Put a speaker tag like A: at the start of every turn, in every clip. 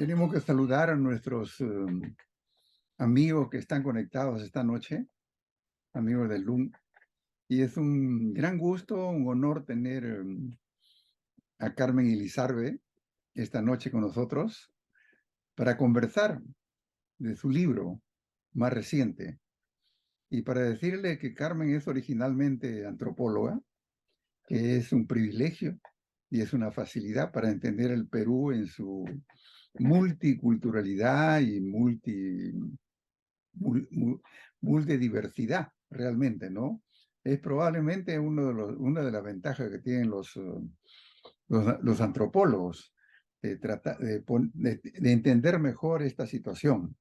A: Tenemos que saludar a nuestros amigos que están conectados esta noche, amigos del LUM. Y es un gran gusto, un honor tener a Carmen Elizarbe esta noche con nosotros para conversar de su libro más reciente. Y para decirle que Carmen es originalmente antropóloga, que es un privilegio y es una facilidad para entender el Perú en su multiculturalidad y multidiversidad, realmente, ¿no? Es probablemente una de las ventajas que tienen los antropólogos de entender mejor esta situación.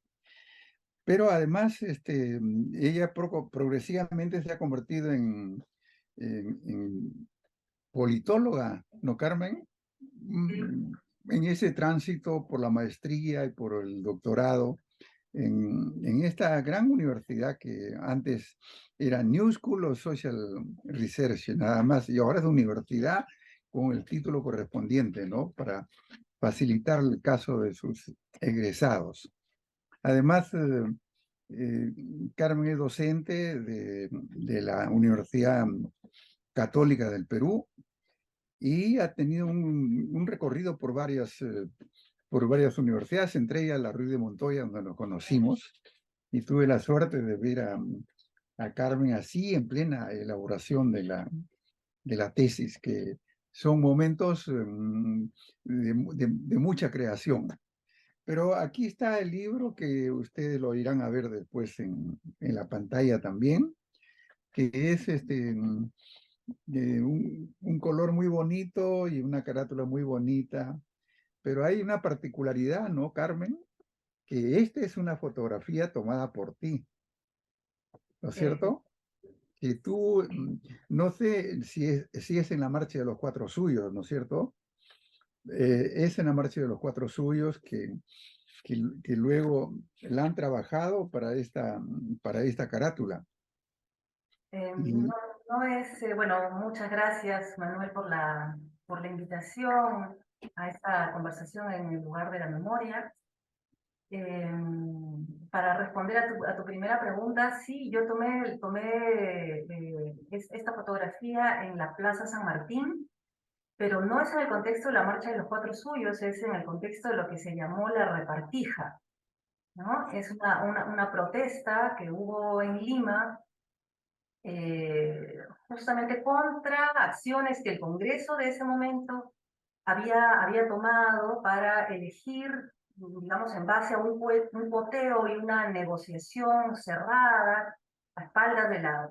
A: Pero además, ella progresivamente se ha convertido en politóloga, ¿no, Carmen? En ese tránsito por la maestría y por el doctorado en esta gran universidad que antes era New School of Social Research, nada más, y ahora es universidad con el título correspondiente, ¿no? Para facilitar el caso de sus egresados. Además, Carmen es docente de la Universidad Católica del Perú y ha tenido un recorrido por varias universidades, entre ellas la Ruiz de Montoya, donde nos conocimos, y tuve la suerte de ver a Carmen así en plena elaboración de la tesis, que son momentos de mucha creación. Pero aquí está el libro que ustedes lo irán a ver después en la pantalla también, que es de un color muy bonito y una carátula muy bonita. Pero hay una particularidad, ¿no, Carmen? Que esta es una fotografía tomada por ti, ¿no es cierto? Que tú, no sé si es en la Marcha de los Cuatro Suyos, ¿no es cierto? Es en la Marcha de los Cuatro Suyos que luego la han trabajado para esta carátula.
B: No, no es, bueno, muchas gracias Manuel por la invitación a esta conversación en el lugar de la memoria. Para responder a tu primera pregunta, sí, yo tomé esta fotografía en la Plaza San Martín, pero no es en el contexto de la Marcha de los Cuatro Suyos, es en el contexto de lo que se llamó la repartija, ¿no? Es una protesta que hubo en Lima justamente contra acciones que el Congreso de ese momento había tomado para elegir, digamos, en base a un poteo y una negociación cerrada a espaldas de la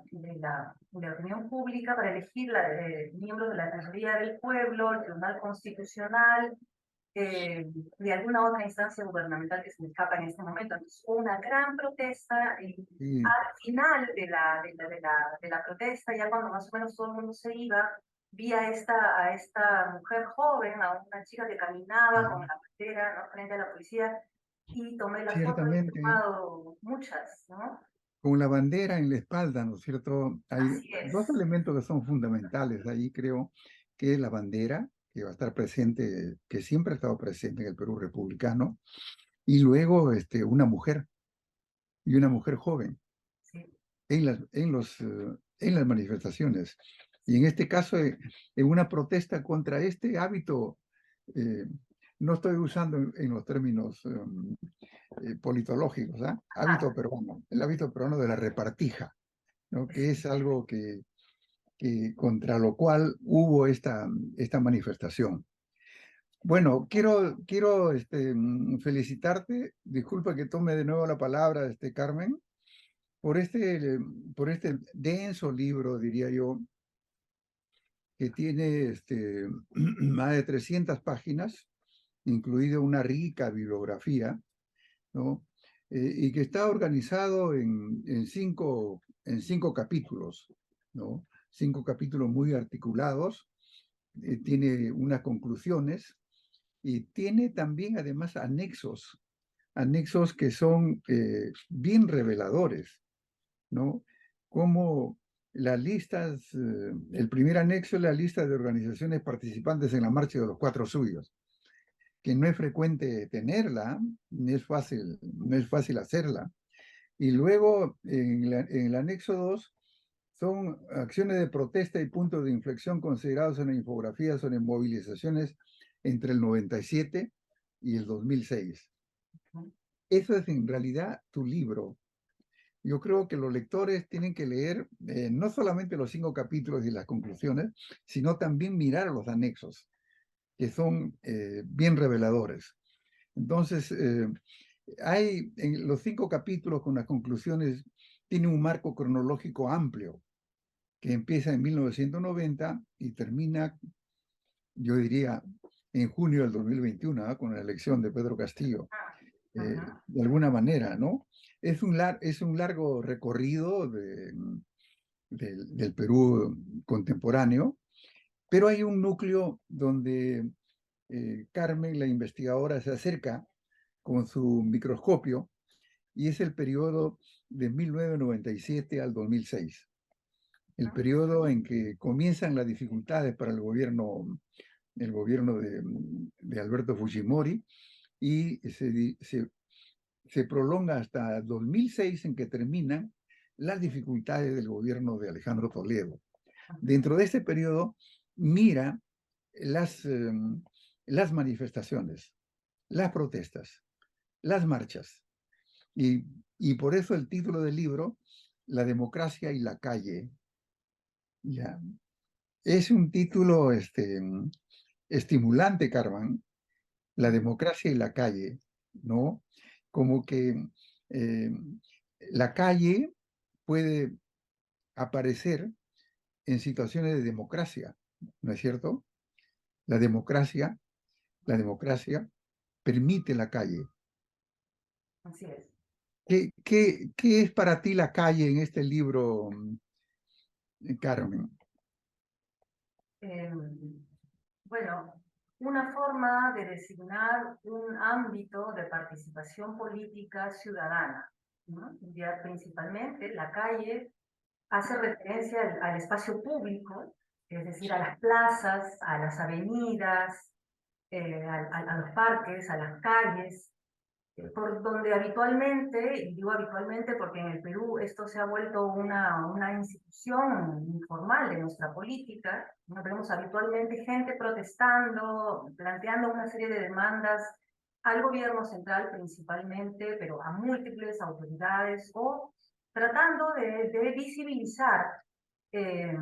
B: opinión pública para elegir miembros de la Defensoría del Pueblo, el Tribunal Constitucional, de alguna otra instancia gubernamental que se me escapa en este momento. Entonces, hubo una gran protesta y
A: Sí,
B: al final de la protesta, ya cuando más o menos todo el mundo se iba, vi a esta mujer joven, a una chica que caminaba con la bandera, ¿no?, frente a la policía, y tomé la foto, he
A: ciertamente,
B: tomado muchas, ¿no?
A: con la bandera en la espalda, ¿no es cierto? Hay
B: Así
A: dos
B: es.
A: elementos que son fundamentales ahí, creo, que es la bandera, que va a estar presente, que siempre ha estado presente en el Perú republicano, y luego una mujer, y una mujer joven
B: Sí.
A: en las manifestaciones. Y en este caso, en una protesta contra este hábito, eh, no estoy usando en los términos politológicos, ¿ah? Hábito peruano, el hábito peruano de la repartija, ¿no? Que es algo que contra lo cual hubo esta manifestación. Bueno, quiero felicitarte, disculpa que tome de nuevo la palabra, Carmen, por por este denso libro, diría yo, que tiene más de 300 páginas, incluida una rica bibliografía, ¿no? Y que está organizado en cinco capítulos, ¿no? Cinco capítulos muy articulados, tiene unas conclusiones y tiene también además anexos que son bien reveladores, ¿no? Como las listas, el primer anexo es la lista de organizaciones participantes en la Marcha de los Cuatro Suyos. que no es frecuente tenerla, no es fácil hacerla. Y luego, en el anexo 2, son acciones de protesta y puntos de inflexión considerados en la infografía sobre movilizaciones entre el 97 y el 2006. Eso es en realidad tu libro. Yo creo que los lectores tienen que leer no solamente los 5 capítulos y las conclusiones, sino también mirar los anexos, que son bien reveladores. Entonces, hay en los 5 capítulos con las conclusiones, tiene un marco cronológico amplio, que empieza en 1990 y termina, yo diría, en junio del 2021, ¿no? Con la elección de Pedro Castillo. De alguna manera, ¿no? Es un largo recorrido del Perú contemporáneo, pero hay un núcleo donde Carmen, la investigadora, se acerca con su microscopio y es el periodo de 1997 al 2006, el periodo en que comienzan las dificultades para el gobierno de Alberto Fujimori y se prolonga hasta 2006 en que terminan las dificultades del gobierno de Alejandro Toledo. Dentro de este periodo, mira las manifestaciones, las protestas, las marchas. Y por eso el título del libro, La democracia y la calle. Ya. Es un título estimulante, Carmen, La democracia y la calle, ¿no? Como que eh, la calle puede aparecer en situaciones de democracia, ¿no es cierto? La democracia, la democracia permite la calle.
B: Así es.
A: ¿Qué es para ti la calle en este libro, Carmen?
B: Bueno, una forma de designar un ámbito de participación política ciudadana, ¿no? Ya principalmente la calle hace referencia al espacio público, es decir, a las plazas, a las avenidas, a los parques, a las calles, por donde habitualmente, y digo habitualmente porque en el Perú esto se ha vuelto una institución informal de nuestra política, ¿no? Vemos habitualmente gente protestando, planteando una serie de demandas al gobierno central principalmente, pero a múltiples autoridades, o tratando de visibilizar eh,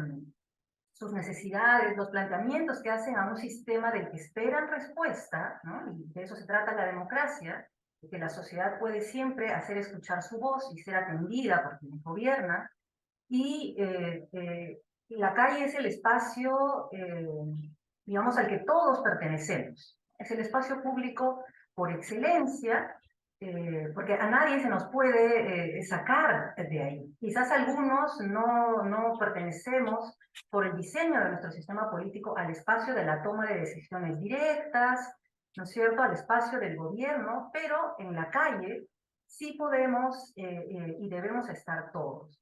B: sus necesidades, los planteamientos que hacen a un sistema del que esperan respuesta, ¿no? Y de eso se trata la democracia, de que la sociedad puede siempre hacer escuchar su voz y ser atendida por quienes gobierna, y la calle es el espacio, digamos, al que todos pertenecemos. Es el espacio público por excelencia, porque a nadie se nos puede sacar de ahí. Quizás algunos no pertenecemos por el diseño de nuestro sistema político al espacio de la toma de decisiones directas, ¿no es cierto?, al espacio del gobierno, pero en la calle sí podemos y debemos estar todos.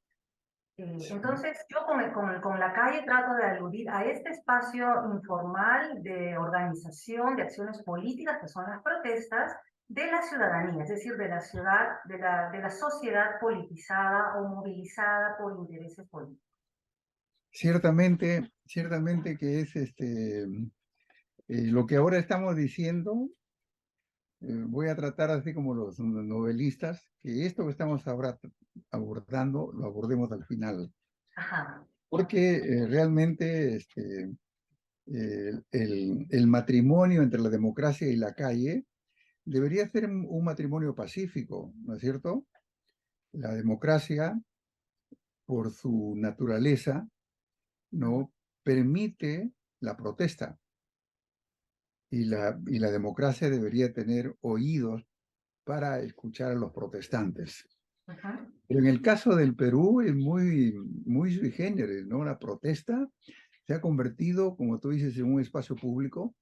B: Entonces, yo con la calle trato de aludir a este espacio informal de organización de acciones políticas, que son las protestas, de la ciudadanía, es decir, de la ciudad, de la sociedad politizada o movilizada por intereses políticos.
A: Ciertamente que es lo que ahora estamos diciendo. Voy a tratar así como los novelistas, que esto que estamos ahora abordando, lo abordemos al final.
B: Ajá.
A: Porque realmente el matrimonio entre la democracia y la calle debería ser un matrimonio pacífico, ¿no es cierto? La democracia, por su naturaleza, no permite la protesta. Y la democracia debería tener oídos para escuchar a los protestantes.
B: Ajá.
A: Pero en el caso del Perú es muy sui generis, ¿no? La protesta se ha convertido, como tú dices, en un espacio público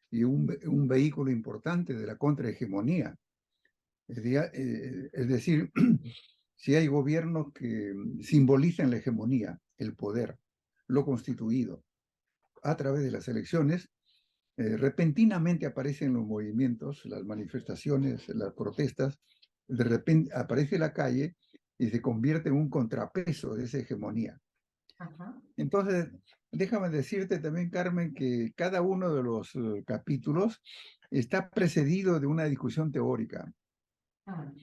A: y un vehículo importante de la contrahegemonía. Es decir, si hay gobiernos que simbolizan la hegemonía, el poder, lo constituido, a través de las elecciones, repentinamente aparecen los movimientos, las manifestaciones, las protestas, de repente aparece la calle y se convierte en un contrapeso de esa hegemonía.
B: Ujú.
A: Entonces, déjame decirte también, Carmen, que cada uno de los capítulos está precedido de una discusión teórica.
B: Mm.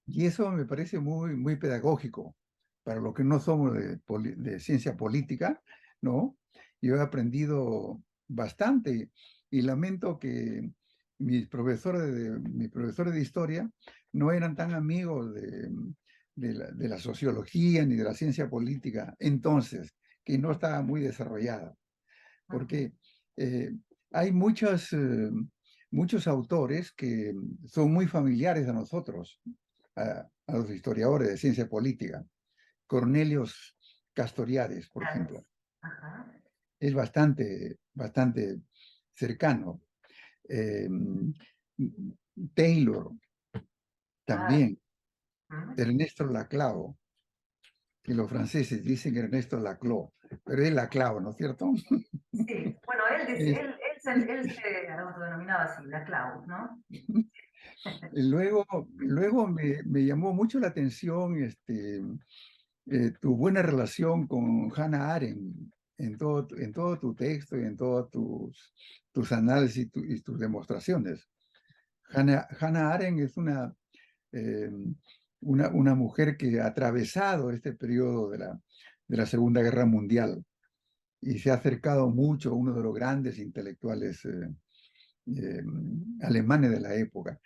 A: Y eso me parece muy, muy pedagógico para los que no somos de ciencia política, ¿no? Yo he aprendido bastante y lamento que mis profesores de historia no eran tan amigos de la sociología ni de la ciencia política entonces, que no estaba muy desarrollada,
B: Ujú.
A: porque eh, hay muchos autores que son muy familiares a nosotros, a los historiadores de ciencia política. Cornelius Castoriadis, por ejemplo,
B: Claves. Ajá.
A: es bastante cercano. Eh, Taylor
B: Claro.
A: también,
B: Mm.
A: Ernesto Laclau, que los franceses dicen Ernesto Laclau, pero es Laclau, ¿no es cierto?
B: Sí, bueno,
A: Es-
B: él se autodenominaba así, la Clau, ¿no?
A: luego me llamó mucho la atención tu buena relación con Hannah Arendt en todo tu texto y en todos tus análisis y tus demostraciones. Hannah Arendt es eh, una mujer que ha atravesado este periodo de la Segunda Guerra Mundial y se ha acercado mucho a uno de los grandes intelectuales eh, alemanes de la época.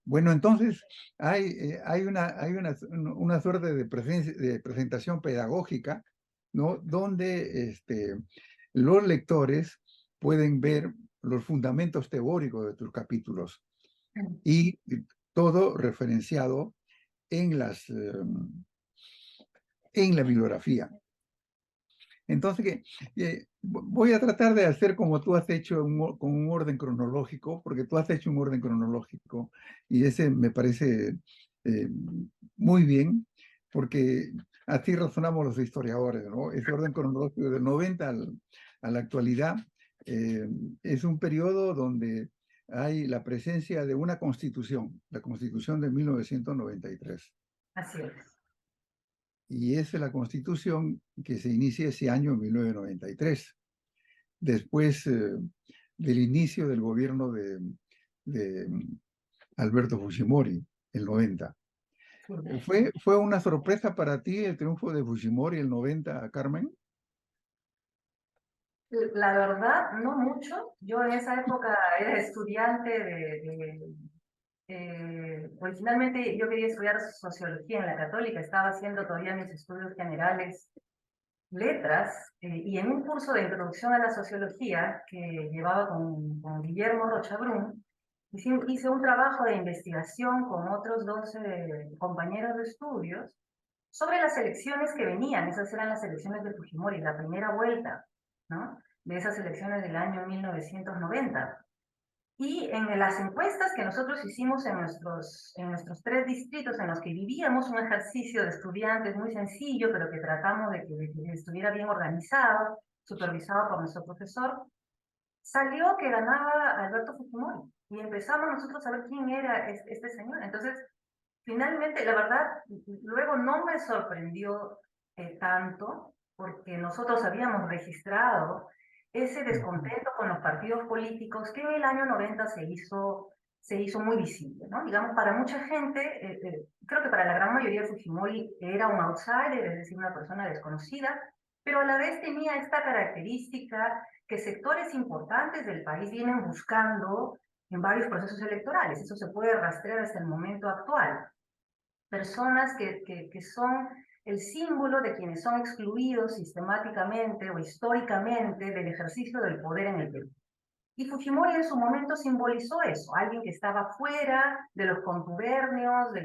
A: Bueno, entonces hay una suerte de presentación pedagógica, ¿no? Donde los lectores pueden ver los fundamentos teóricos de tus capítulos y todo referenciado en en la bibliografía. Entonces, voy a tratar de hacer como tú has hecho con un orden cronológico, porque tú has hecho un orden cronológico y ese me parece eh, muy bien, porque así razonamos los historiadores, ¿no? Ese orden cronológico del 90 a la actualidad eh, es un periodo donde hay la presencia de una constitución, la constitución de 1993.
B: Así es.
A: Y es la constitución que se inicia ese año, en 1993, después del inicio del gobierno de Alberto Fujimori, el 90.
B: Sí.
A: ¿Fue una sorpresa para ti el triunfo de Fujimori el 90, Carmen?
B: La verdad, no mucho. Yo en esa época era estudiante originalmente yo quería estudiar sociología en la Católica, estaba haciendo todavía mis estudios generales, letras, y en un curso de introducción a la sociología que llevaba con Guillermo Rocha Brun, hice un trabajo de investigación con otros 12 compañeros de estudios sobre las elecciones que venían. Esas eran las elecciones de Fujimori, la primera vuelta, ¿no? De esas elecciones del año 1990. Y en las encuestas que nosotros hicimos en nuestros 3 distritos en los que vivíamos, un ejercicio de estudiantes muy sencillo, pero que tratamos de que estuviera bien organizado, supervisado por nuestro profesor, salió que ganaba Alberto Fujimori. Y empezamos nosotros a ver quién era este señor. Entonces, finalmente, la verdad, luego no me sorprendió tanto, porque nosotros habíamos registrado ese descontento con los partidos políticos que en el año 90 se hizo muy visible, ¿no? Digamos, para mucha gente, creo que para la gran mayoría Fujimori era un outsider, es decir, una persona desconocida, pero a la vez tenía esta característica que sectores importantes del país vienen buscando en varios procesos electorales. Eso se puede rastrear hasta el momento actual. Personas que son el símbolo de quienes son excluidos sistemáticamente o históricamente del ejercicio del poder en el Perú. Y Fujimori en su momento simbolizó eso, alguien que estaba fuera de los contubernios, de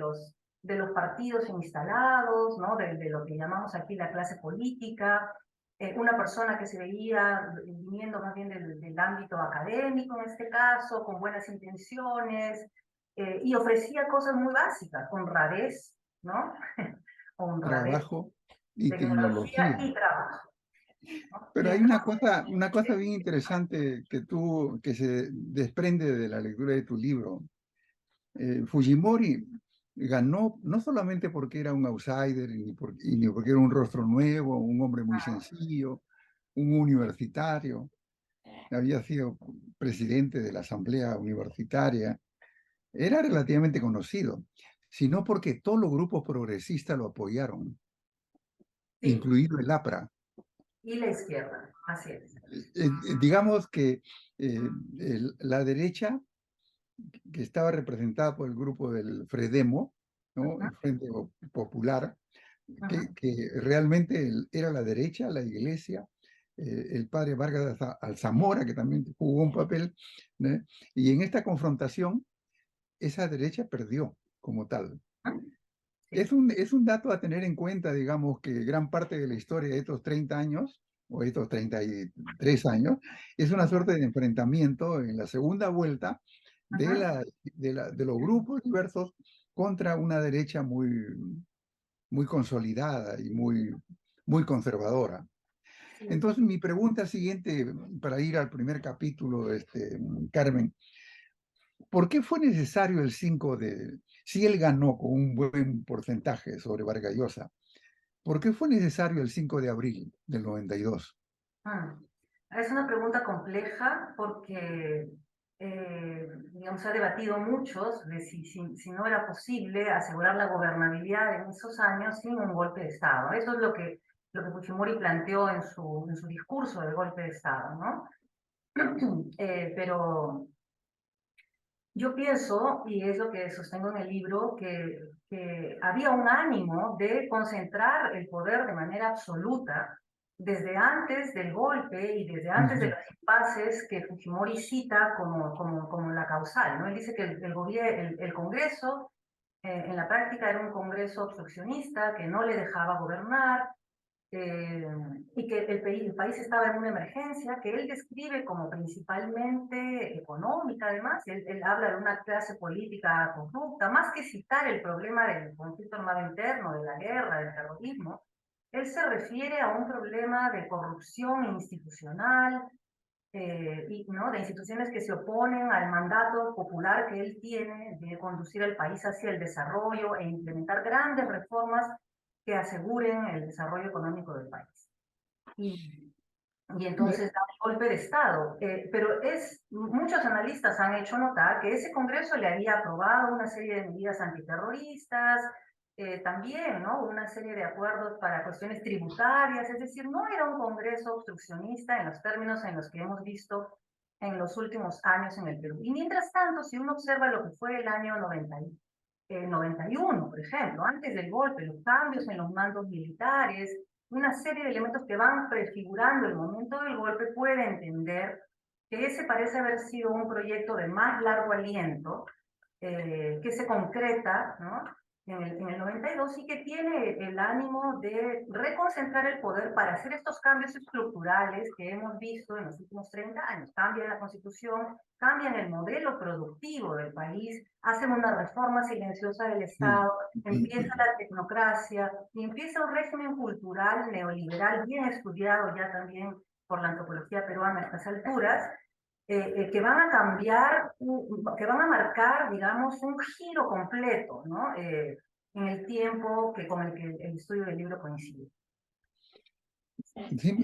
B: los partidos instalados, ¿no? De lo que llamamos aquí la clase política, una persona que se veía viniendo más bien del ámbito académico en este caso, con buenas intenciones, y ofrecía cosas muy básicas, honradez, ¿no? Honradez,
A: Trabajo y
B: tecnología
A: tecnología.
B: y trabajo. ¿no? Y
A: Pero hay una cosa
B: entonces,
A: bien interesante que se desprende de la lectura de tu libro. Fujimori ganó no solamente porque era un outsider, ni porque era un rostro nuevo, un hombre muy sencillo, un universitario, había sido presidente de la Asamblea Universitaria, era relativamente conocido, sino porque todos los grupos progresistas lo apoyaron,
B: sí,
A: incluido el APRA.
B: y la izquierda, así es.
A: Digamos que la derecha, que estaba representada por el grupo del Fredemo, ¿no?
B: Ujú,
A: El Frente Popular,
B: ujú.
A: que realmente era la derecha, la iglesia, el padre Vargas Alzamora, que también jugó un papel, ¿no? Y en esta confrontación, esa derecha perdió como tal.
B: Sí.
A: Es un dato a tener en cuenta, digamos, que gran parte de la historia de estos 30 años, o estos 33 años, es una
B: Ujú,
A: suerte de enfrentamiento en la segunda vuelta
B: ujú.
A: de los grupos diversos contra una derecha muy consolidada y muy conservadora.
B: Sí.
A: Entonces, mi pregunta siguiente, para ir al primer capítulo, Carmen, ¿por qué fue necesario el 5 de, si él ganó con un buen porcentaje sobre Vargas Llosa, ¿por qué fue necesario el 5 de abril del 92?
B: Mm. Es una pregunta compleja porque, digamos, se ha debatido muchos de si no era posible asegurar la gobernabilidad en esos años sin un golpe de Estado. Eso es lo que Fujimori planteó en su discurso del golpe de Estado, ¿no? Pero yo pienso, y es lo que sostengo en el libro, que había un ánimo de concentrar el poder de manera absoluta desde antes del golpe y desde antes de
A: Ujú.
B: los impases que Fujimori cita como la causal, ¿no? Él dice que el Congreso, en la práctica, era un Congreso obstruccionista que no le dejaba gobernar, eh, y que el país estaba en una emergencia que él describe como principalmente económica, además. Él habla de una clase política corrupta, más que citar el problema del conflicto armado interno, de la guerra, del terrorismo. Él se refiere a un problema de corrupción institucional, ¿no? De instituciones que se oponen al mandato popular que él tiene de conducir el país hacia el desarrollo e implementar grandes reformas que aseguren el desarrollo económico del país. Y, y
A: Me-
B: entonces da un golpe de Estado. Pero muchos analistas han hecho notar que ese Congreso le había aprobado una serie de medidas antiterroristas, también, ¿no? Una serie de acuerdos para cuestiones tributarias, es decir, no era un Congreso obstruccionista en los términos en los que hemos visto en los últimos años en el Perú. Y mientras tanto, si uno observa lo que fue el año 91, por ejemplo, antes del golpe, los cambios en los mandos militares, una serie de elementos que van prefigurando el momento del golpe, puede entender que ese parece haber sido un proyecto de más largo aliento, que se concreta, ¿no? En el 92 y que tiene el ánimo de reconcentrar el poder para hacer estos cambios estructurales que hemos visto en los últimos 30 años. Cambian la constitución, cambian el modelo productivo del país, hacen una reforma silenciosa del Estado, empieza la tecnocracia y empieza un régimen cultural neoliberal bien estudiado ya también por la antropología peruana a estas alturas, que van a cambiar, que van a marcar, digamos, un giro completo, ¿no? En el tiempo con el que el estudio del libro coincide.
A: sí,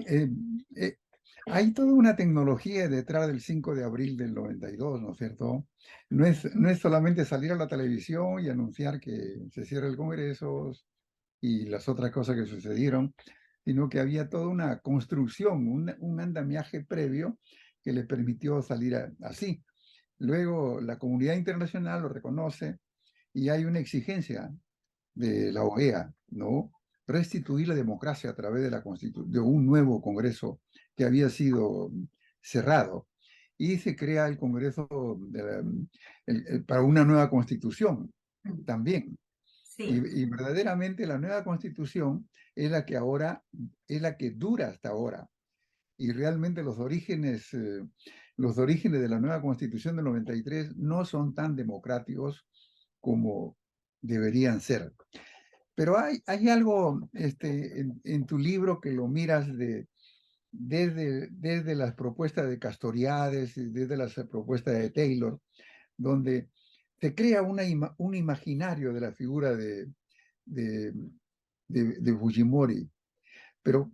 A: hay toda una tecnología detrás del 5 de abril del 92, ¿no es cierto? No es solamente salir a la televisión y anunciar que se cierra el Congreso y las otras cosas que sucedieron, sino que había toda una construcción, un andamiaje previo que le permitió salir así. Luego la comunidad internacional lo reconoce y hay una exigencia de la OEA, ¿no? Restituir la democracia a través de un nuevo Congreso que había sido cerrado. Y se crea el Congreso para una nueva constitución también.
B: Sí,
A: Y verdaderamente la nueva constitución es la que ahora, es la que dura hasta ahora. Y realmente los orígenes de la nueva constitución del 93 no son tan democráticos como deberían ser. Pero hay algo en tu libro que lo miras desde las propuestas de Castoriadis, y desde las propuestas de Taylor, donde se crea un imaginario de la figura de, de Fujimori. Pero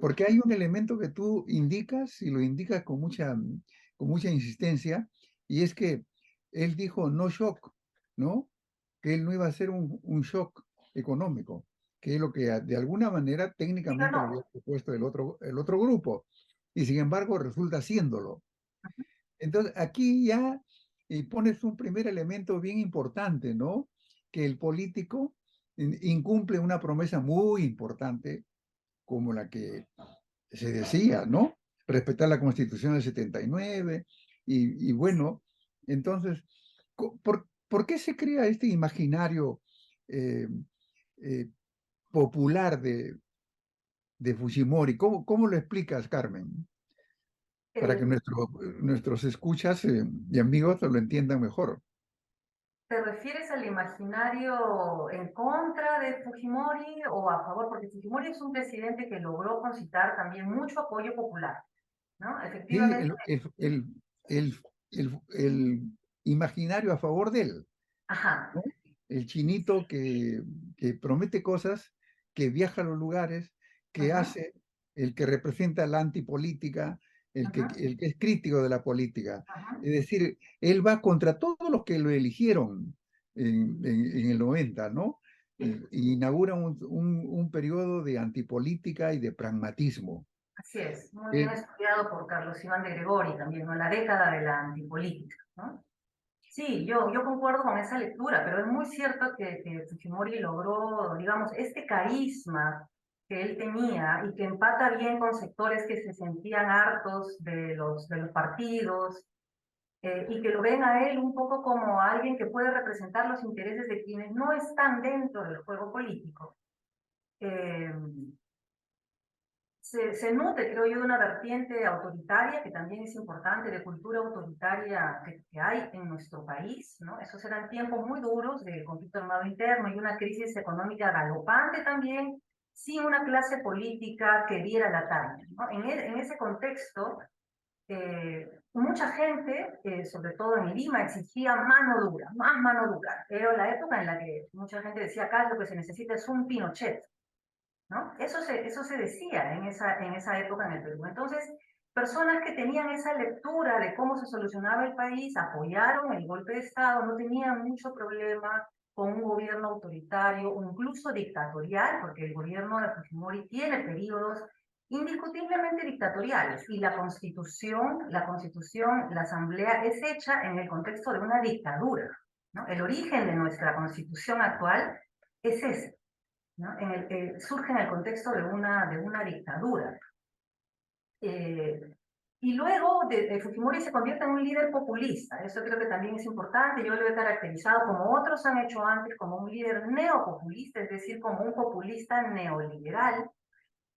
A: porque hay un elemento que tú indicas y lo indicas con mucha insistencia, y es que él dijo no shock, ¿no? Que él no iba a ser un shock económico, que es lo que de alguna manera
B: Sí,
A: técnicamente le había
B: ganó.
A: propuesto el otro grupo, y sin embargo resulta haciéndolo. Entonces aquí ya pones un primer elemento bien importante, ¿no? Que el político incumple una promesa muy importante como la que se decía, ¿no? Respetar la Constitución del 79 y bueno, entonces, ¿por qué se crea este imaginario eh, eh, popular de Fujimori? ¿Cómo lo explicas, Carmen? Para que
B: Eh,
A: nuestros escuchas y amigos lo entiendan mejor.
B: ¿Te refieres al imaginario en contra de Fujimori o a favor? Porque Fujimori es un presidente que logró concitar también mucho apoyo popular, ¿no?
A: Sí,
B: Efectivamente,
A: el imaginario a favor de él,
B: ajá,
A: ¿no? El chinito que promete cosas, que viaja a los lugares, que
B: ajá,
A: hace, el que representa la antipolítica,
B: ajá,
A: el que es crítico de la política.
B: ajá.
A: Es decir, él va contra todos los que lo eligieron en el 90, ¿no? Inaugura un periodo de antipolítica y de pragmatismo.
B: Así es, muy bien
A: Eh,
B: estudiado por Carlos Iván de Gregori también, ¿no? La década de la antipolítica, ¿no? Sí, yo concuerdo con esa lectura, pero es muy cierto que Fujimori logró, digamos, este carisma que él tenía y que empata bien con sectores que se sentían hartos de los partidos y que lo ven a él un poco como alguien que puede representar los intereses de quienes no están dentro del juego político. Eh, se nutre, creo yo, de una vertiente autoritaria que también es importante, de cultura autoritaria que hay en nuestro país, ¿no? Esos eran tiempos muy duros de conflicto armado interno y una crisis económica galopante también, sin una clase política que diera la talla, ¿no? En ese contexto, mucha gente, sobre todo en Lima, exigía mano dura, más mano dura. Era la época en la que mucha gente decía, acá lo que se necesita es un Pinochet, ¿no? Eso se decía en esa época en el Perú. Entonces, personas que tenían esa lectura de cómo se solucionaba el país apoyaron el golpe de Estado, no tenían mucho problema con un gobierno autoritario o incluso dictatorial, porque el gobierno de Fujimori tiene periodos indiscutiblemente dictatoriales y la asamblea es hecha en el contexto de una dictadura, ¿no? El origen de nuestra constitución actual es ese, ¿no? Surge en el contexto de una dictadura. Eh, y luego Fujimori se convierte en un líder populista. Eso creo que también es importante. Yo lo he caracterizado, como otros han hecho antes, como un líder neopopulista, es decir, como un populista neoliberal,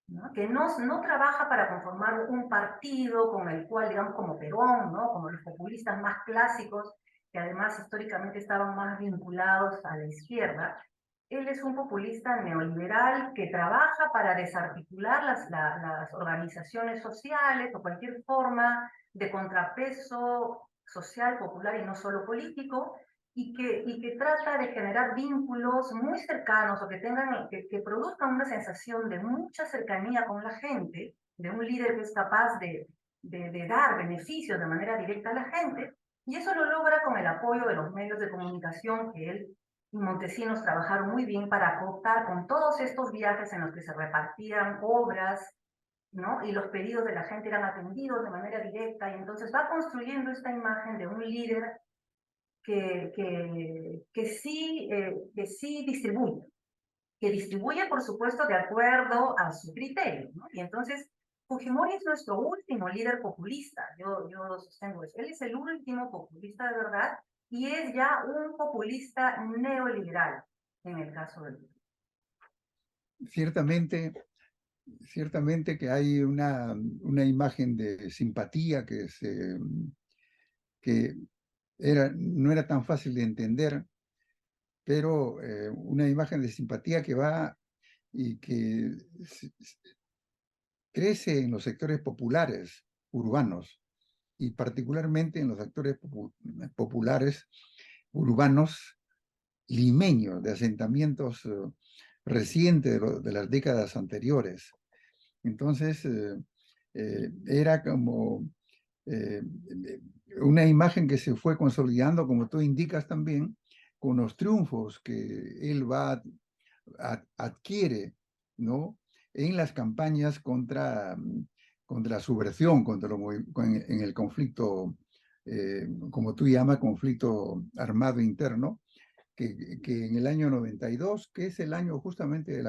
B: ¿no? Que no trabaja para conformar un partido con el cual, digamos, como Perón, ¿no? Como los populistas más clásicos, que además históricamente estaban más vinculados a la izquierda. Él es un populista neoliberal que trabaja para desarticular las organizaciones sociales o cualquier forma de contrapeso social, popular y no solo político, y que trata de generar vínculos muy cercanos o que, que produzcan una sensación de mucha cercanía con la gente, de un líder que es capaz de dar beneficios de manera directa a la gente, y eso lo logra con el apoyo de los medios de comunicación que él y Montesinos trabajaron muy bien para acotar con todos estos viajes en los que se repartían obras, ¿no? Y los pedidos de la gente eran atendidos de manera directa, y entonces va construyendo esta imagen de un líder que sí que distribuye, por supuesto, de acuerdo a su criterio, ¿no? Y entonces, Fujimori es nuestro último líder populista, yo sostengo eso. Él es el último populista de verdad y es ya un populista neoliberal, en el caso del...
A: ciertamente, ciertamente que hay una imagen de simpatía que no era tan fácil de entender, pero una imagen de simpatía que va y que crece en los sectores populares urbanos y particularmente en los sectores populares urbanos limeños, de asentamientos recientes de las décadas anteriores. Entonces, era como eh, una imagen que se fue consolidando, como tú indicas también, con los triunfos que él adquiere, ¿no? En las campañas contra la subversión, en el conflicto, como tú llamas, conflicto armado interno, que en el año 92, que es el año justamente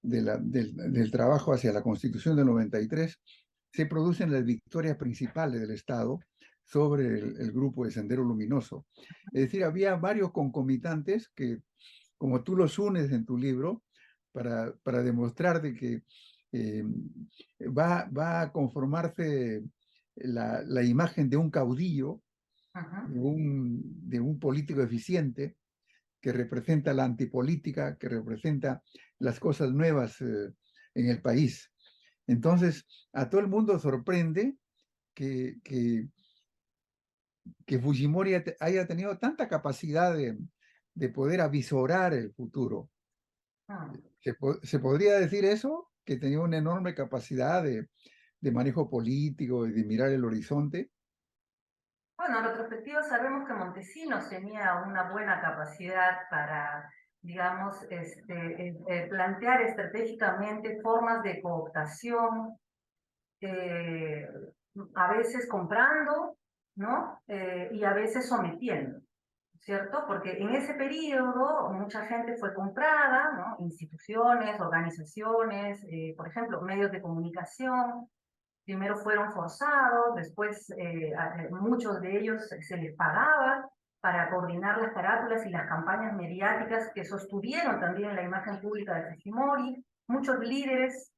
A: del trabajo hacia la Constitución del 93, se producen las victorias principales del Estado sobre el grupo de Sendero Luminoso. Es decir, había varios concomitantes que, como tú los unes en tu libro, para demostrar de que eh, va a conformarse la imagen de un caudillo,
B: Ujú.
A: de un político eficiente, que representa la antipolítica, que representa las cosas nuevas en el país. Entonces, a todo el mundo sorprende que, que, que Fujimori haya tenido tanta capacidad de poder avisorar el futuro.
B: Mm.
A: Se podría decir eso, que tenía una enorme capacidad de manejo político y de mirar el horizonte.
B: Bueno, en retrospectiva sabemos que Montesinos tenía una buena capacidad para, digamos, plantear estratégicamente formas de cooptación, eh, a veces comprando, ¿no? Y a veces sometiendo, ¿cierto? Porque en ese periodo mucha gente fue comprada, ¿no? Instituciones, organizaciones, por ejemplo, medios de comunicación, primero fueron forzados, después muchos de ellos se les pagaba para coordinar las carátulas y las campañas mediáticas que sostuvieron también la imagen pública de Fujimori. Muchos líderes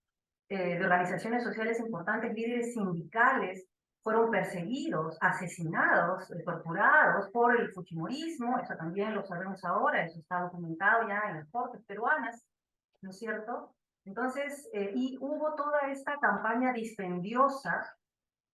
B: de organizaciones sociales importantes, líderes sindicales, fueron perseguidos, asesinados, torturados por el fujimorismo, eso también lo sabemos ahora, eso está documentado ya en las cortes peruanas, ¿no es cierto? Entonces, y hubo toda esta campaña dispendiosa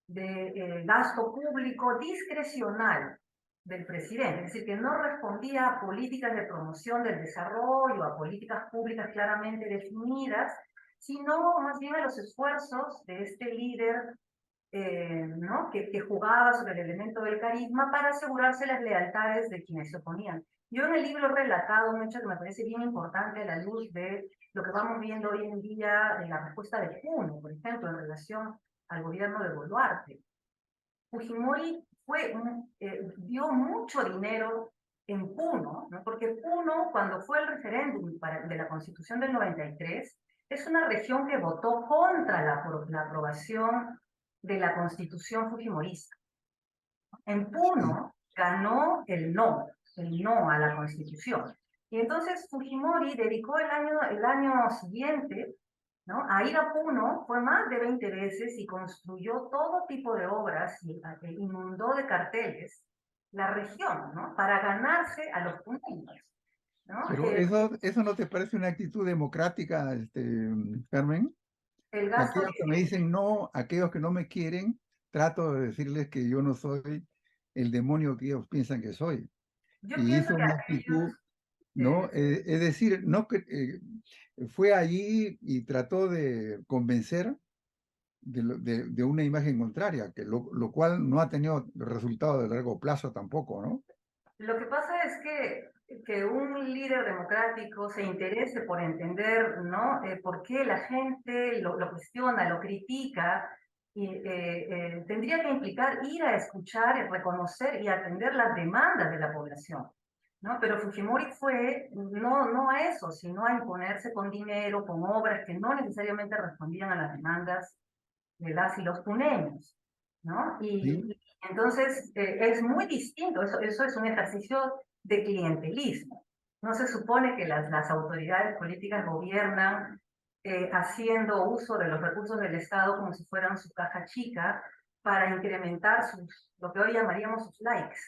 B: de gasto público discrecional del presidente, es decir, que no respondía a políticas de promoción del desarrollo, a políticas públicas claramente definidas, sino más bien a los esfuerzos de este líder, ¿no? que jugaba sobre el elemento del carisma para asegurarse las lealtades de quienes se oponían. Yo en el libro he relatado un hecho que me parece bien importante a la luz de lo que vamos viendo hoy en día en la respuesta de Puno, por ejemplo, en relación al gobierno de Boluarte. Fujimori dio mucho dinero en Puno, ¿no? Porque Puno, cuando fue el referéndum de la Constitución del 93, es una región que votó contra la aprobación de la Constitución fujimorista. En
A: Sí.
B: Puno ganó el no a la Constitución. Y entonces Fujimori dedicó el año siguiente, ¿no? A ir a Puno, fue más de 20 veces y construyó todo tipo de obras y inundó de carteles la región, ¿no? Para ganarse a los puneños, ¿no?
A: Pero eso no te parece una actitud democrática, Carmen.
B: El gasto
A: Aquellos que me dicen no, aquellos que no me quieren, trato de decirles que yo no soy el demonio que ellos piensan que soy.
B: yo
A: Y
B: pienso
A: hizo
B: que
A: una
B: aquellos,
A: actitud, ¿no? Es decir, no que fue allí y trató de convencer de una imagen contraria, lo cual no ha tenido resultado de largo plazo tampoco, ¿no?
B: lo que pasa es que un líder democrático se interese por entender, ¿no? Por qué la gente lo cuestiona, lo critica, y tendría que implicar ir a escuchar, reconocer y atender las demandas de la población, ¿no? Pero Fujimori fue no a eso, sino a imponerse con dinero, con obras que no necesariamente respondían a las demandas de las y los puneños, ¿no?
A: Sí,
B: Y entonces es muy distinto, eso es un ejercicio de clientelismo. No se supone que las autoridades políticas gobiernan haciendo uso de los recursos del Estado como si fueran su caja chica para incrementar lo que hoy llamaríamos sus likes,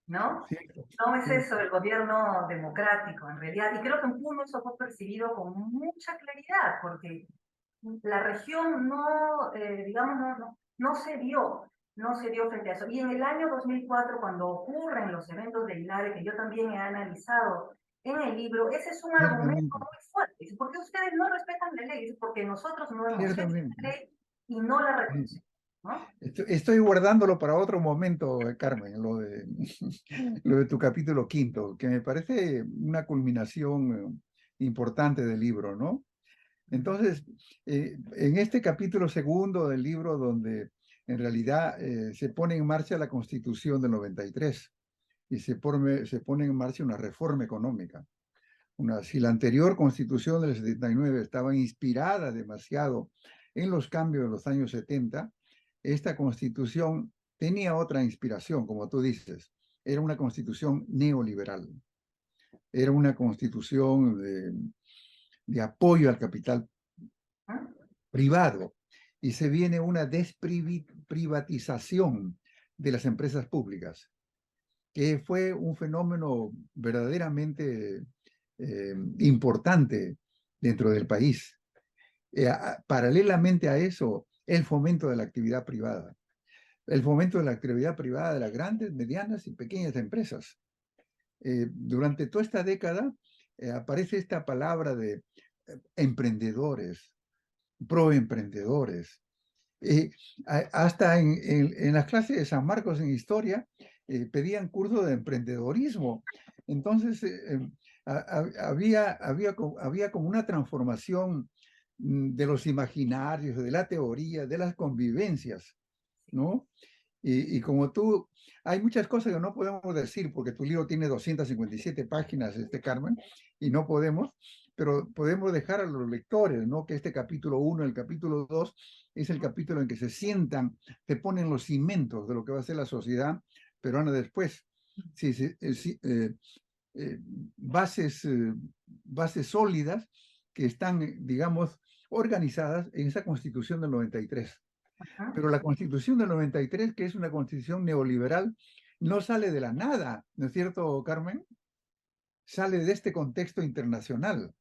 B: ¿no?
A: cierto,
B: No es eso
A: cierto.
B: el gobierno democrático, en realidad. Y creo que en Puno eso fue percibido con mucha claridad, porque la región no, digamos, no se dio frente a eso. Y en el año 2004, cuando ocurren los eventos de Hilare, que yo también he analizado en el libro, ese es un argumento
A: Ciertamente,
B: muy fuerte. Dice, ¿por qué ustedes no respetan la ley? Dice, porque nosotros no hemos hecho
A: ciertamente.
B: la ley y no la
A: Sí.
B: reconocemos, ¿no?
A: Estoy guardándolo para otro momento, Carmen, lo de tu capítulo quinto, que me parece una culminación importante del libro, ¿no? Entonces, en este capítulo segundo del libro, donde en realidad se pone en marcha la Constitución del 93 y se pone en marcha una reforma económica. Si la anterior Constitución del 79 estaba inspirada demasiado en los cambios de los años 70, esta Constitución tenía otra inspiración, como tú dices. Era una Constitución neoliberal. Era una Constitución de apoyo al capital
B: ¿Mm?
A: privado y se viene una desprivatización de las empresas públicas, que fue un fenómeno verdaderamente importante dentro del país. Paralelamente a eso, el fomento de la actividad privada, el fomento de la actividad privada de las grandes, medianas y pequeñas empresas. Durante toda esta década aparece esta palabra de emprendedores, proemprendedores. Eh, Hasta en las clases de San Marcos en historia pedían curso de emprendedorismo. Entonces, había como una transformación de los imaginarios, de la teoría, de las convivencias, ¿no? Como tú, hay muchas cosas que no podemos decir porque tu libro tiene 257 páginas, Carmen, y no podemos, pero podemos dejar a los lectores, ¿no? Que este capítulo 1, el capítulo 2, es el capítulo en que se sientan, se ponen los cimientos de lo que va a ser la sociedad peruana después. Sí, sí, sí, eh, bases, bases sólidas que están, digamos, organizadas en esa Constitución del 93.
B: ¿Mm?
A: Pero la Constitución del 93, que es una constitución neoliberal, no sale de la nada, ¿no es cierto, Carmen? Sale de este contexto internacional.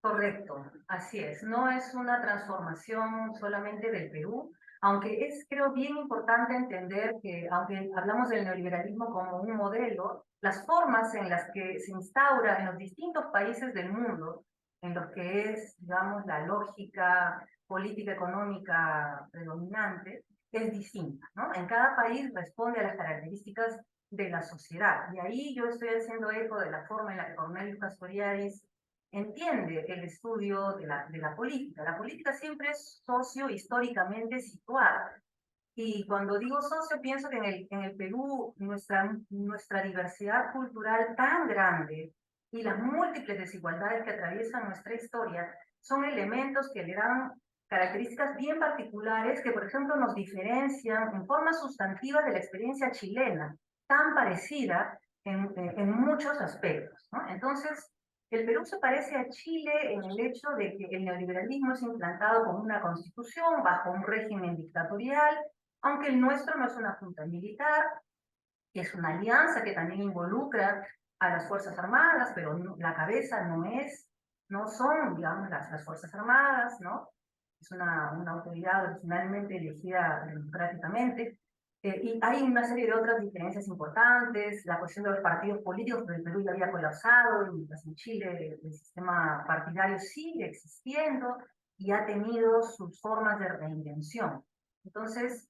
B: Correcto, así es. No es una transformación solamente del Perú, aunque es, creo, bien importante entender que, aunque hablamos del neoliberalismo como un modelo, las formas en las que se instaura en los distintos países del mundo, en los que es, digamos, la lógica política económica predominante, es distinta, ¿no? En cada país responde a las características de la sociedad. Y ahí yo estoy haciendo eco de la forma en la que Cornelius Castoriadis entiende el estudio de la política. La política siempre es socio-históricamente situada. Y cuando digo socio, pienso que en el Perú nuestra diversidad cultural tan grande y las múltiples desigualdades que atraviesan nuestra historia son elementos que le dan características bien particulares que, por ejemplo, nos diferencian en forma sustantiva de la experiencia chilena, tan parecida en muchos aspectos, ¿no? Entonces, el Perú se parece a Chile en el hecho de que el neoliberalismo es implantado con una constitución bajo un régimen dictatorial, aunque el nuestro no es una junta militar, es una alianza que también involucra a las Fuerzas Armadas, pero la cabeza no son, digamos, las Fuerzas Armadas, ¿no? Es una autoridad originalmente elegida democráticamente. Y hay una serie de otras diferencias importantes, la cuestión de los partidos políticos, porque el Perú ya había colapsado, y mientras en Chile el sistema partidario sigue existiendo y ha tenido sus formas de reinvención. Entonces,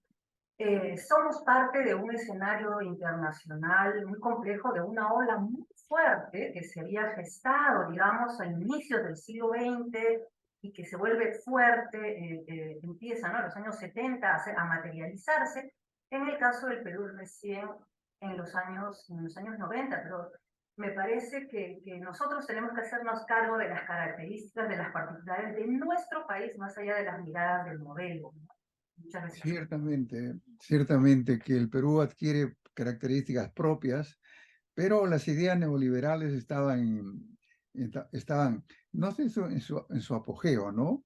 B: somos parte de un escenario internacional muy complejo, de una ola muy fuerte que se había gestado, digamos, a inicios del siglo XX y que se vuelve fuerte, empieza, ¿no?, en los años 70 a materializarse. En el caso del Perú recién en los años 90, pero me parece que nosotros tenemos que hacernos cargo de las características, de las particularidades de nuestro país, más allá de las miradas del modelo, ¿no? Muchas veces.
A: Ciertamente, ciertamente que el Perú adquiere características propias, pero las ideas neoliberales estaban no sé, en su apogeo, ¿no?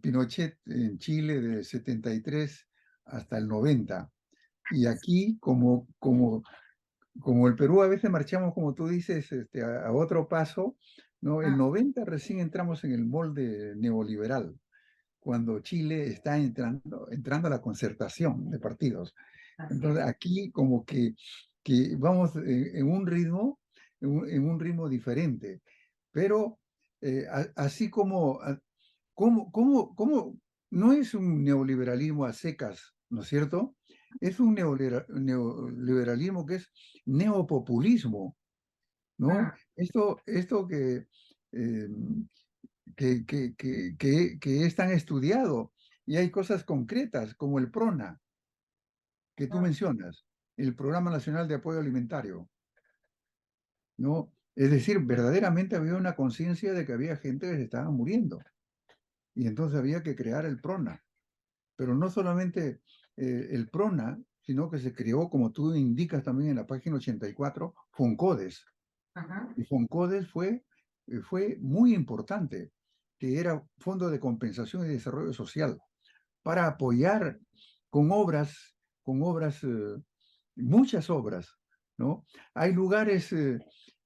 A: Pinochet en Chile de 73 hasta el 90. Y aquí, como el Perú a veces marchamos, como tú dices, a otro paso, ¿no? El
B: Mm,
A: 90 recién entramos en el molde neoliberal. cuando Chile está entrando a la concertación de partidos.
B: Así
A: Entonces,
B: es.
A: aquí como que vamos en un ritmo, en un ritmo diferente. Pero así como no es un neoliberalismo a secas, ¿no es cierto? Es un neoliberalismo que es neopopulismo, ¿no?
B: Mm,
A: Esto eh, que es tan estudiado y hay cosas concretas como el PRONA que tú
B: mm,
A: mencionas, el Programa Nacional de Apoyo Alimentario, ¿no? Es decir, verdaderamente había una conciencia de que había gente que se estaba muriendo y entonces había que crear el PRONA. Pero no solamente el PRONA, sino que se creó, como tú indicas también en la página 84, FONCODES.
B: ujú,
A: Y FONCODES fue muy importante, que era Fondo de Compensación y Desarrollo Social, para apoyar con obras, muchas obras, ¿no? Hay lugares,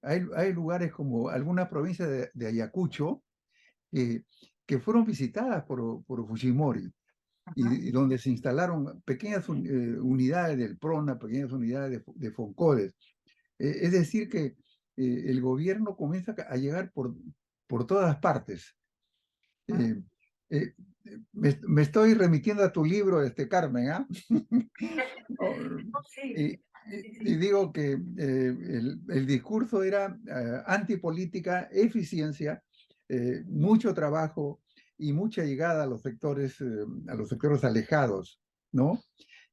A: hay lugares como alguna provincia de Ayacucho que, que fueron visitadas por Fujimori
B: ujú.
A: y donde se instalaron pequeñas unidades del PRONA, pequeñas unidades de FONCODES. Es decir, que el gobierno comienza a llegar por todas partes.
B: Mm.
A: Eh, eh, me estoy remitiendo a tu libro, Carmen, ¿ah? No,
B: Oh, sí,
A: y,
B: sí,
A: y
B: sí.
A: digo que el discurso era antipolítica, eficiencia, mucho trabajo y mucha llegada a los sectores alejados, ¿no?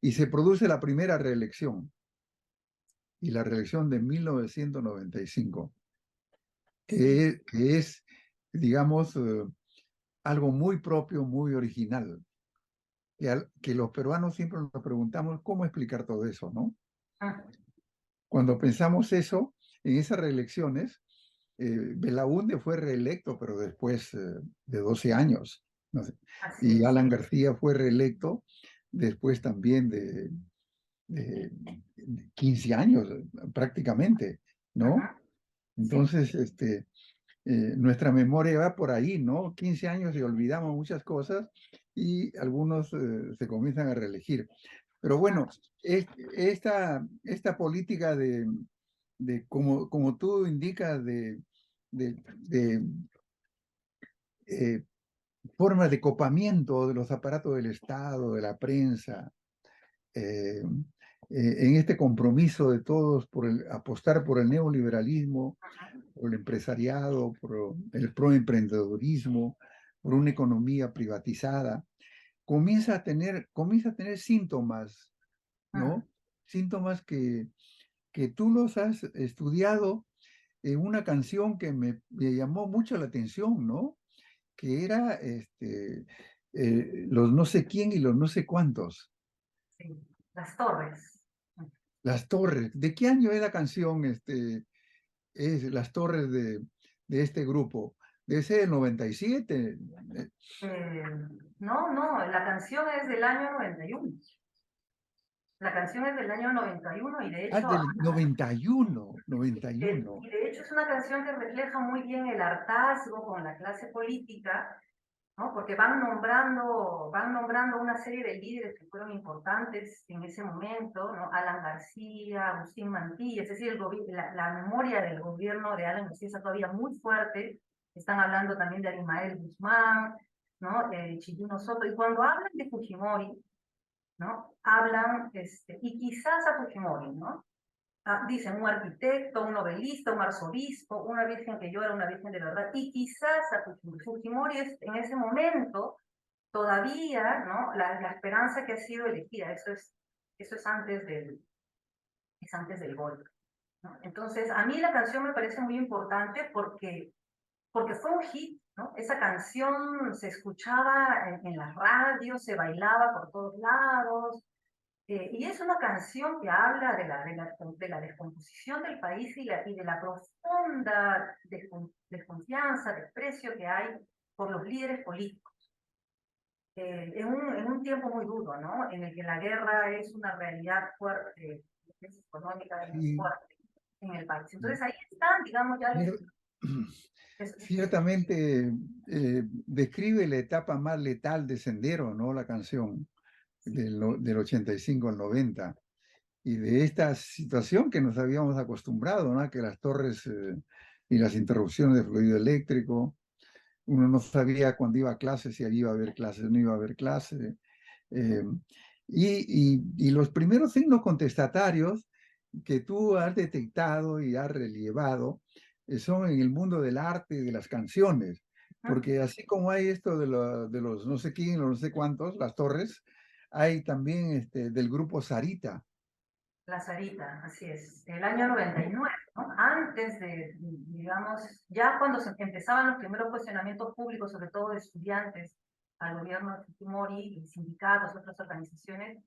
A: Y se produce la primera reelección, y la reelección de 1995,
B: Sí.
A: que es, digamos, algo muy propio, muy original, que los peruanos siempre nos preguntamos cómo explicar todo eso, ¿no?
B: Mm,
A: Cuando pensamos eso, en esas reelecciones, Belaúnde fue reelecto, pero después de 12 años, no sé.
B: así
A: Y
B: es.
A: Alan García fue reelecto después también de 15 años prácticamente,
B: Ujú,
A: ¿no?
B: sí.
A: Entonces, nuestra memoria va por ahí, ¿no? 15 años y olvidamos muchas cosas y algunos se comienzan a reelegir. Pero bueno,
B: Mm,
A: esta política como tú indicas, de formas de copamiento de los aparatos del Estado, de la prensa, eh, en este compromiso de todos por apostar por el neoliberalismo,
B: ujú,
A: por el empresariado, por el proemprendedorismo, por una economía privatizada, comienza a tener síntomas,
B: mm.
A: ¿no? Síntomas que tú los has estudiado en una canción que me llamó mucho la atención, ¿no? Que era los no sé quién y los no sé cuántos.
B: Sí. Las torres.
A: Las Torres. ¿De qué año es la canción? Es Las Torres de este grupo. Debe ser el 97. eh,
B: Eh, no, no, la canción es del año 91. La canción es del año 91 y de hecho,
A: del 91, 91.
B: y de hecho es una canción que refleja muy bien el hartazgo con la clase política, ¿no? Porque van nombrando una serie de líderes que fueron importantes en ese momento, ¿no? Alan García, Agustín Mantilla, es decir, la memoria del gobierno de Alan García está todavía muy fuerte. Están hablando también de Arimael Guzmán, ¿no? Chirino Soto, y cuando hablan de Fujimori, ¿no? Hablan, y quizás a Fujimori, ¿no? Dicen un arquitecto, un novelista, un arzobispo, una virgen que llora, una virgen de verdad, y quizás a Fujimori. Fujimori es, en ese momento todavía, ¿no? La esperanza que ha sido elegida, eso es antes del golpe, ¿no? Entonces, a mí la canción me parece muy importante porque fue un hit, ¿no? Esa canción se escuchaba en la radio, se bailaba por todos lados, y es una canción que habla de la descomposición del país y de la profunda desconfianza, desprecio que hay por los líderes políticos. En un tiempo muy duro, ¿no? En el que la guerra es una realidad fuerte, la crisis económica es
A: Sí,
B: fuerte en el país. Entonces ahí están, digamos, ya
A: pero,
B: Es
A: Ciertamente describe la etapa más letal de Sendero, ¿no? La canción del 85 al 90. Y de esta situación que nos habíamos acostumbrado, ¿no? Que las torres y las interrupciones de fluido eléctrico, uno no sabía cuándo iba a clase, si allí iba a haber clase o no iba a haber clase. eh, y los primeros signos contestatarios que tú has detectado y has relevado son en el mundo del arte y de las canciones,
B: ujú.
A: porque así como hay esto de los no sé quién, los no sé cuántos, las torres, hay también del grupo Sarita.
B: La Sarita, así es, el año 99, ¿no? Antes de, digamos, ya cuando se empezaban los primeros cuestionamientos públicos, sobre todo de estudiantes, al gobierno de Fujimori y sindicatos, otras organizaciones,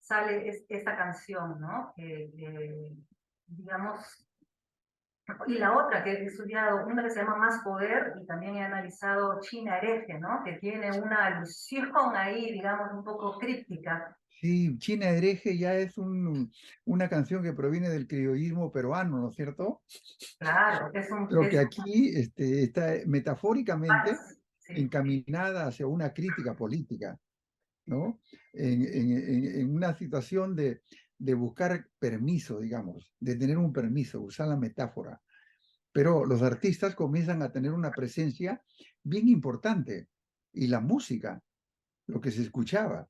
B: sale esta canción, ¿no? Digamos, y la otra que he estudiado, una que se llama Más Poder, y también he analizado China Hereje, ¿no? Que tiene una alusión ahí, digamos, un poco críptica.
A: Sí, China Hereje ya es una canción que proviene del criollismo peruano, ¿no es cierto?
B: Claro,
A: Pero que
B: es
A: aquí está metafóricamente
B: un sí.
A: encaminada hacia una crítica política, ¿no? En una situación de buscar permiso, digamos, de tener un permiso, usar la metáfora. Pero los artistas comienzan a tener una presencia bien importante y la música, lo que se escuchaba,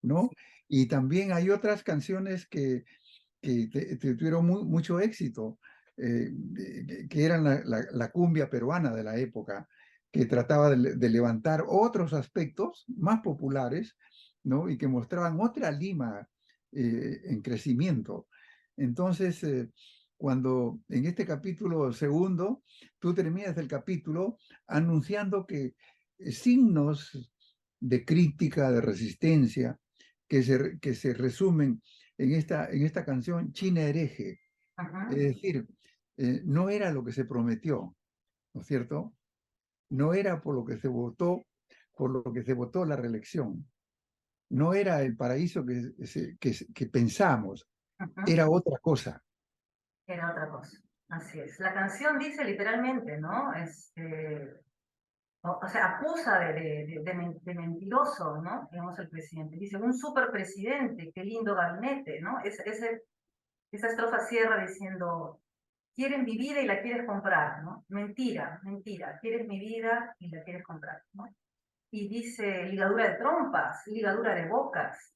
A: ¿no? Y también hay otras canciones que tuvieron mucho éxito, que eran la cumbia peruana de la época, que trataba de levantar otros aspectos más populares, ¿no? Y que mostraban otra Lima en crecimiento. Entonces, cuando en este capítulo segundo, tú terminas el capítulo anunciando que signos de crítica, de resistencia, que se resumen en esta canción China Hereje. Es
B: Ujú.
A: decir, no era lo que se prometió, ¿no es cierto? No era por lo que se votó, por lo que se votó la reelección. No era el paraíso que pensamos,
B: Ujú.
A: era otra cosa.
B: Era otra cosa. Así es. La canción dice literalmente, ¿no? O sea, acusa de mentiroso, ¿no? Digamos el presidente. Dice, un superpresidente, qué lindo gabinete, ¿no? Esa estrofa cierra diciendo, quieren mi vida y la quieres comprar, ¿no? Mentira, mentira. Quieres mi vida y la quieres comprar, ¿no? Y dice ligadura de trompas, ligadura de bocas.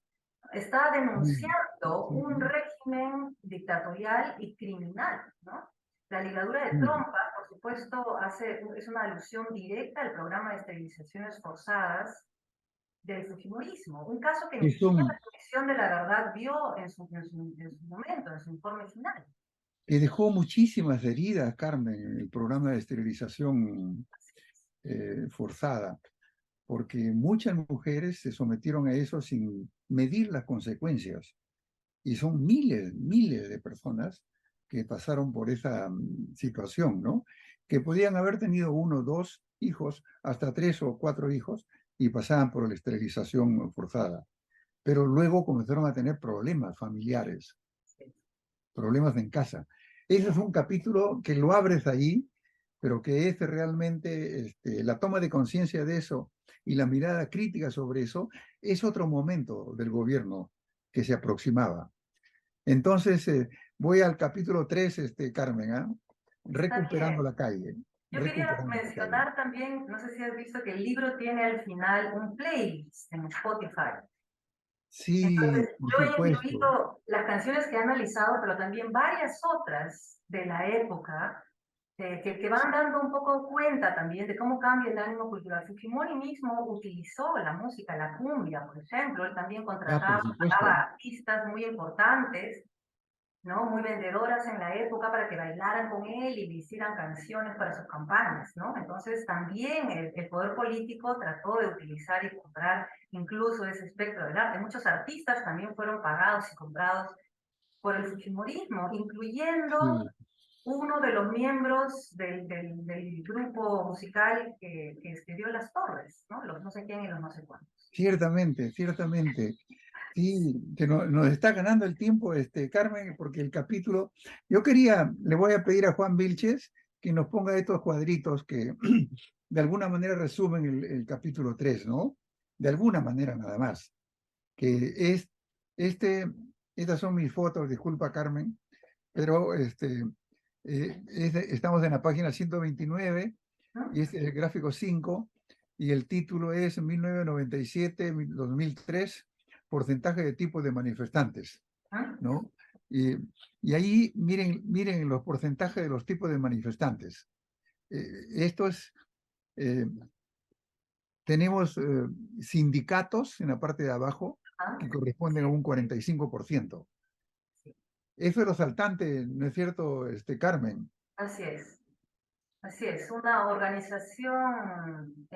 B: Está
A: Sí,
B: denunciando un
A: sí,
B: régimen dictatorial y criminal, ¿no? La ligadura de
A: sí.
B: trompas, por supuesto, es una alusión directa al programa de esterilizaciones forzadas del Fujimorismo, un caso que
A: Que
B: ni siquiera
A: son,
B: la Comisión de la Verdad vio en su momento, en su informe final.
A: que dejó muchísimas heridas, Carmen, el programa de esterilización forzada, porque muchas mujeres se sometieron a eso sin medir las consecuencias. Y son miles, miles de personas que pasaron por esa situación, ¿no? Que podían haber tenido uno, dos hijos, hasta tres o cuatro hijos, y pasaban por la esterilización forzada. Pero luego comenzaron a tener problemas familiares, problemas en casa. Ese es un capítulo que lo abres ahí, pero que es realmente la toma de conciencia de eso y la mirada crítica sobre eso es otro momento del gobierno que se aproximaba. Entonces, voy al capítulo 3 Carmen, ¿ah?
B: Está
A: Recuperando
B: bien.
A: la calle,
B: Yo quería
A: recuperando la calle.
B: mencionar también, no sé si has visto que el libro tiene al final un playlist en Spotify.
A: Sí,
B: Entonces,
A: por
B: yo he
A: supuesto.
B: incluido las canciones que he analizado, pero también varias otras de la época, que van dando un poco cuenta también de cómo cambia el ánimo cultural. Fujimori mismo utilizó la música, la cumbia, por ejemplo, él también
A: Ah, por
B: pagaba
A: supuesto.
B: artistas muy importantes, ¿no? Muy vendedoras en la época para que bailaran con él y le hicieran canciones para sus campañas, ¿no? Entonces también el poder político trató de utilizar y comprar incluso ese espectro del arte. Muchos artistas también fueron pagados y comprados por el fujimorismo, incluyendo
A: Sí,
B: uno de los miembros del grupo musical que escribió Las Torres, ¿no? Los no sé quién y los no sé cuántos.
A: ciertamente, ciertamente. Sí, que nos está ganando el tiempo, Carmen, porque el capítulo, yo quería, le voy a pedir a Juan Vilches que nos ponga estos cuadritos que de alguna manera resumen el capítulo 3, ¿no? De alguna manera nada más. Que es, este, estas son mis fotos, disculpa Carmen, pero estamos en la página 129 y este es el gráfico 5 y el título es 1997-2003, porcentaje de tipo de manifestantes, ¿no? Y ahí miren los porcentajes de los tipos de manifestantes. Esto es, tenemos sindicatos en la parte de abajo que corresponden a un 45%. Eso es lo saltante, ¿no es cierto, Carmen?
B: Así es. Así es, una organización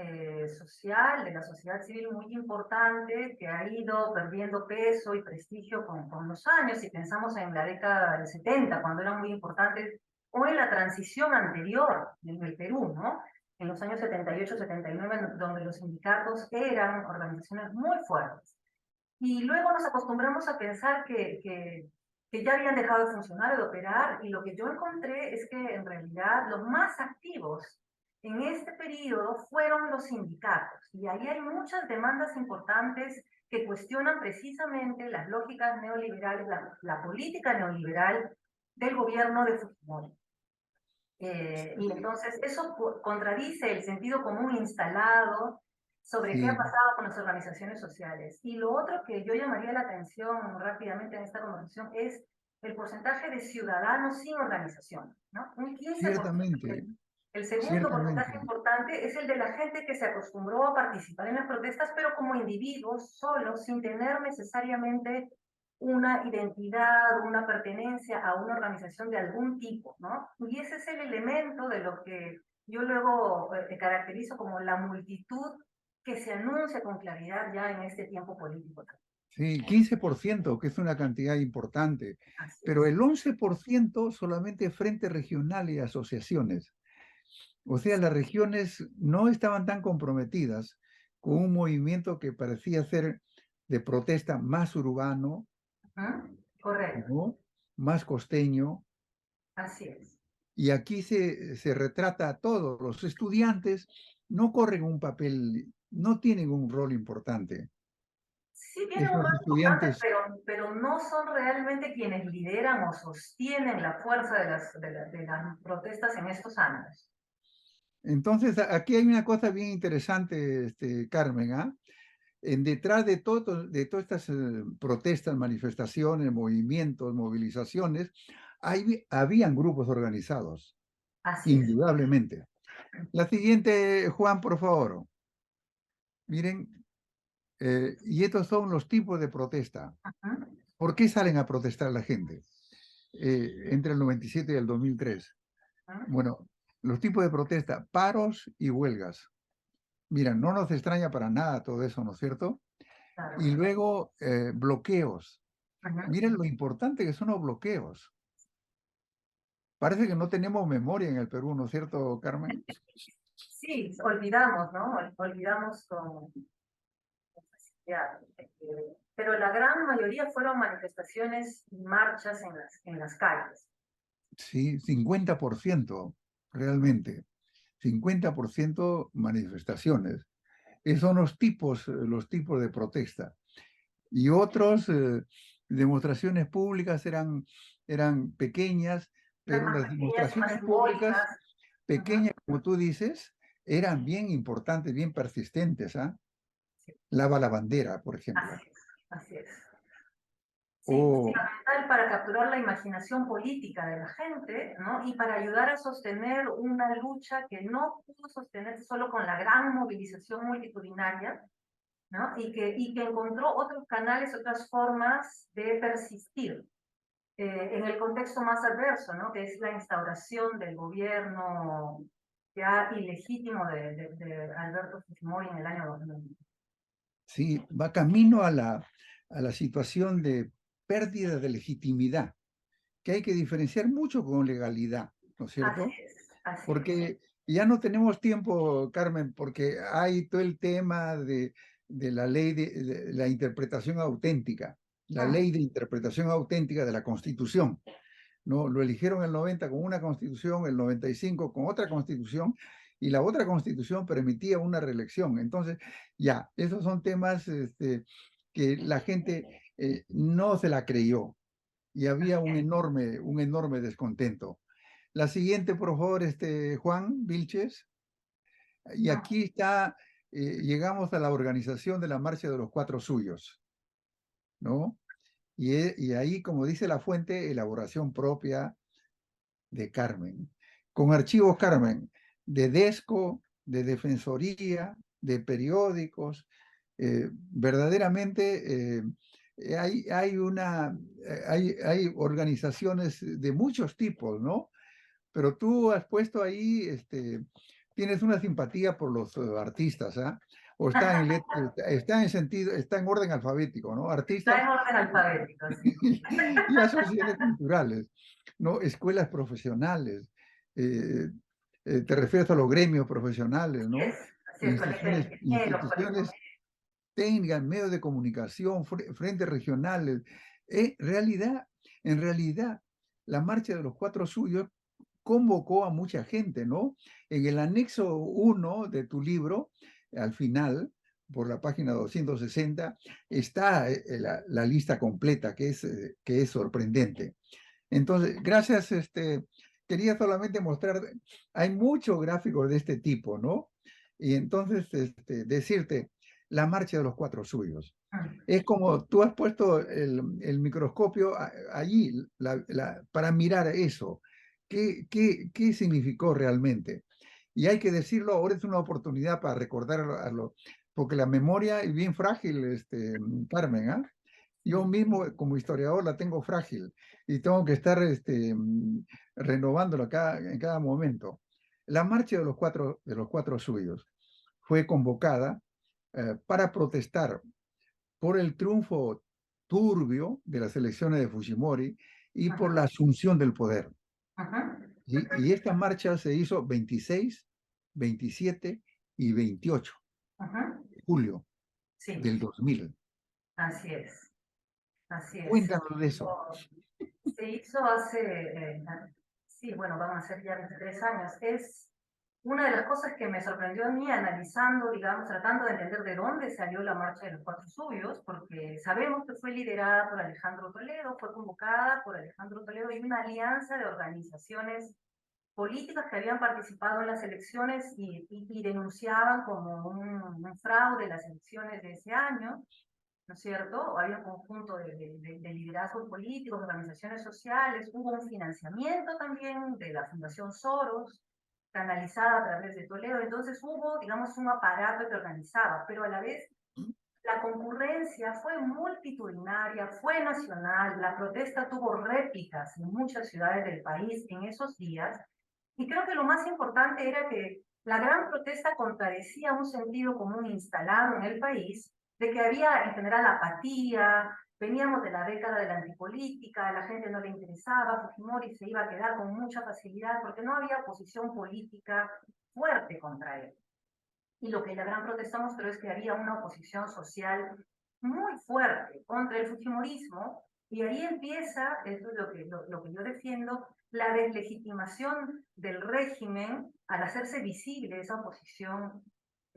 B: social de la sociedad civil muy importante que ha ido perdiendo peso y prestigio con los años. Si pensamos en la década del 70, cuando eran muy importantes, o en la transición anterior en el Perú, ¿no? En los años 78, 79, donde los sindicatos eran organizaciones muy fuertes. Y luego nos acostumbramos a pensar que ya habían dejado de funcionar, de operar, y lo que yo encontré es que en realidad los más activos en este periodo fueron los sindicatos. Y ahí hay muchas demandas importantes que cuestionan precisamente las lógicas neoliberales, la política neoliberal del gobierno de Fujimori. Y entonces eso contradice el sentido común instalado sobre qué ha
A: Sí,
B: pasado con las organizaciones sociales. Y lo otro que yo llamaría la atención rápidamente en esta conversación es el porcentaje de ciudadanos sin organización, ¿no? Un 15%.
A: ciertamente,
B: El segundo
A: ciertamente.
B: porcentaje importante es el de la gente que se acostumbró a participar en las protestas, pero como individuos solos, sin tener necesariamente una identidad, una pertenencia a una organización de algún tipo, ¿no? Y ese es el elemento de lo que yo luego caracterizo como la multitud que se anuncia con claridad ya en este tiempo político.
A: Sí, 15%, que es una cantidad importante,
B: Así
A: pero
B: es.
A: el 11% solamente frente regional y asociaciones. O sea, las regiones no estaban tan comprometidas con un movimiento que parecía ser de protesta más urbano,
B: Correcto,
A: ¿no? Más costeño,
B: así es.
A: y aquí se retrata a todos. Los estudiantes no corren un papel, no tienen un rol importante.
B: Sí tienen un
A: Esos
B: rol importante,
A: estudiantes.
B: pero no son realmente quienes lideran o sostienen la fuerza de las protestas en estos años.
A: Entonces, aquí hay una cosa bien interesante, Carmen, ¿ah? Detrás de todas estas protestas, manifestaciones, movimientos, movilizaciones, habían grupos organizados,
B: Así es.
A: indudablemente. La siguiente, Juan, por favor. Miren, y estos son los tipos de protesta.
B: Ujú,
A: ¿Por qué salen a protestar la gente entre el 97 y el 2003?
B: ujú,
A: Bueno, los tipos de protesta, paros y huelgas. Mira, no nos extraña para nada todo eso, ¿no es cierto?
B: claro.
A: Y luego bloqueos.
B: Ujú.
A: Miren lo importante que son los bloqueos. Parece que no tenemos memoria en el Perú, ¿no es cierto, Carmen?
B: Sí, olvidamos, ¿no? Olvidamos con facilidad. Pero la gran mayoría fueron manifestaciones y marchas en las calles.
A: Sí, 50% realmente. 50% manifestaciones. Esos son los tipos de protesta. Y otros, demostraciones públicas eran pequeñas,
B: Eran
A: pero
B: más
A: las
B: pequeñas y más
A: demostraciones públicas,
B: simbólicas. Ujú.
A: pequeñas, como tú dices, eran bien importantes, bien persistentes, ¿ah?
B: Sí,
A: Lava la bandera, por ejemplo.
B: así es, así es. Sí,
A: O,
B: fundamental para capturar la imaginación política de la gente, ¿no? Y para ayudar a sostener una lucha que no pudo sostenerse solo con la gran movilización multitudinaria, ¿no? Y que encontró otros canales, otras formas de persistir en el contexto más adverso, ¿no? Que es la instauración del gobierno ya ilegítimo de Alberto Fujimori en el año 2000.
A: sí, va camino a la situación de pérdida de legitimidad, que hay que diferenciar mucho con legalidad, ¿no es
B: Así
A: cierto?
B: es, así es.
A: Porque ya no tenemos tiempo, Carmen, porque hay todo el tema de la ley de la interpretación auténtica, la
B: Mm,
A: ley de interpretación auténtica de la Constitución, ¿no? Lo eligieron el 90 con una constitución, el 95 con otra constitución, y la otra constitución permitía una reelección. Entonces, ya, esos son temas que la gente no se la creyó y había un enorme descontento. La siguiente, por favor, Juan Vilches. Y aquí está, llegamos a la organización de la Marcha de los Cuatro Suyos, ¿no? Y ahí, como dice la fuente, elaboración propia de Carmen, con archivos Carmen, de Desco, de Defensoría, de periódicos, verdaderamente hay organizaciones de muchos tipos, ¿no? Pero tú has puesto ahí, tienes una simpatía por los artistas, ¿ah? O está en orden alfabético, ¿no?
B: Está
A: Artistas
B: en orden alfabético, sí.
A: y asociaciones culturales, ¿no? Escuelas profesionales, eh, te refieres a los gremios profesionales, ¿no?
B: Así es, colegio de ingenieros, colegio
A: Instituciones técnicas, medios de comunicación, frentes regionales. En realidad, la Marcha de los Cuatro Suyos convocó a mucha gente, ¿no? En el anexo 1 de tu libro, al final, por la página 260, está la lista completa, que es sorprendente. Entonces, gracias, quería solamente mostrar, hay muchos gráficos de este tipo, ¿no? Y entonces, decirte, la marcha de los cuatro suyos. Es como tú has puesto el microscopio allí para mirar eso. ¿Qué significó realmente? Y hay que decirlo, ahora es una oportunidad para recordarlo, porque la memoria es bien frágil, Carmen, ¿ah? Yo mismo, como historiador, la tengo frágil y tengo que estar renovándola en cada momento. La marcha de los cuatro suyos fue convocada para protestar por el triunfo turbio de las elecciones de Fujimori y por la asunción del poder. Y esta marcha se hizo 26, 27 y 28 de julio
B: Sí,
A: del 2000.
B: así es, así es.
A: Cuéntanos de eso.
B: Se hizo hace, sí, bueno, van a ser ya 23 años. Es una de las cosas que me sorprendió a mí analizando, digamos, tratando de entender de dónde salió la Marcha de los Cuatro Suyos, porque sabemos que fue liderada por Alejandro Toledo, fue convocada por Alejandro Toledo y una alianza de organizaciones políticas que habían participado en las elecciones y denunciaban como un fraude las elecciones de ese año, ¿no es cierto? Había un conjunto de liderazgos políticos, de organizaciones sociales, hubo un financiamiento también de la Fundación Soros, canalizada a través de Toledo, entonces hubo, digamos, un aparato que organizaba, pero a la vez la concurrencia fue multitudinaria, fue nacional, la protesta tuvo réplicas en muchas ciudades del país en esos días, y creo que lo más importante era que la gran protesta contradecía un sentido común instalado en el país, de que había en general apatía, veníamos de la década de la antipolítica, a la gente no le interesaba, Fujimori se iba a quedar con mucha facilidad porque no había oposición política fuerte contra él. Y lo que la gran protesta mostró es que había una oposición social muy fuerte contra el fujimorismo, y ahí empieza, eso es lo que yo defiendo, la deslegitimación del régimen al hacerse visible esa oposición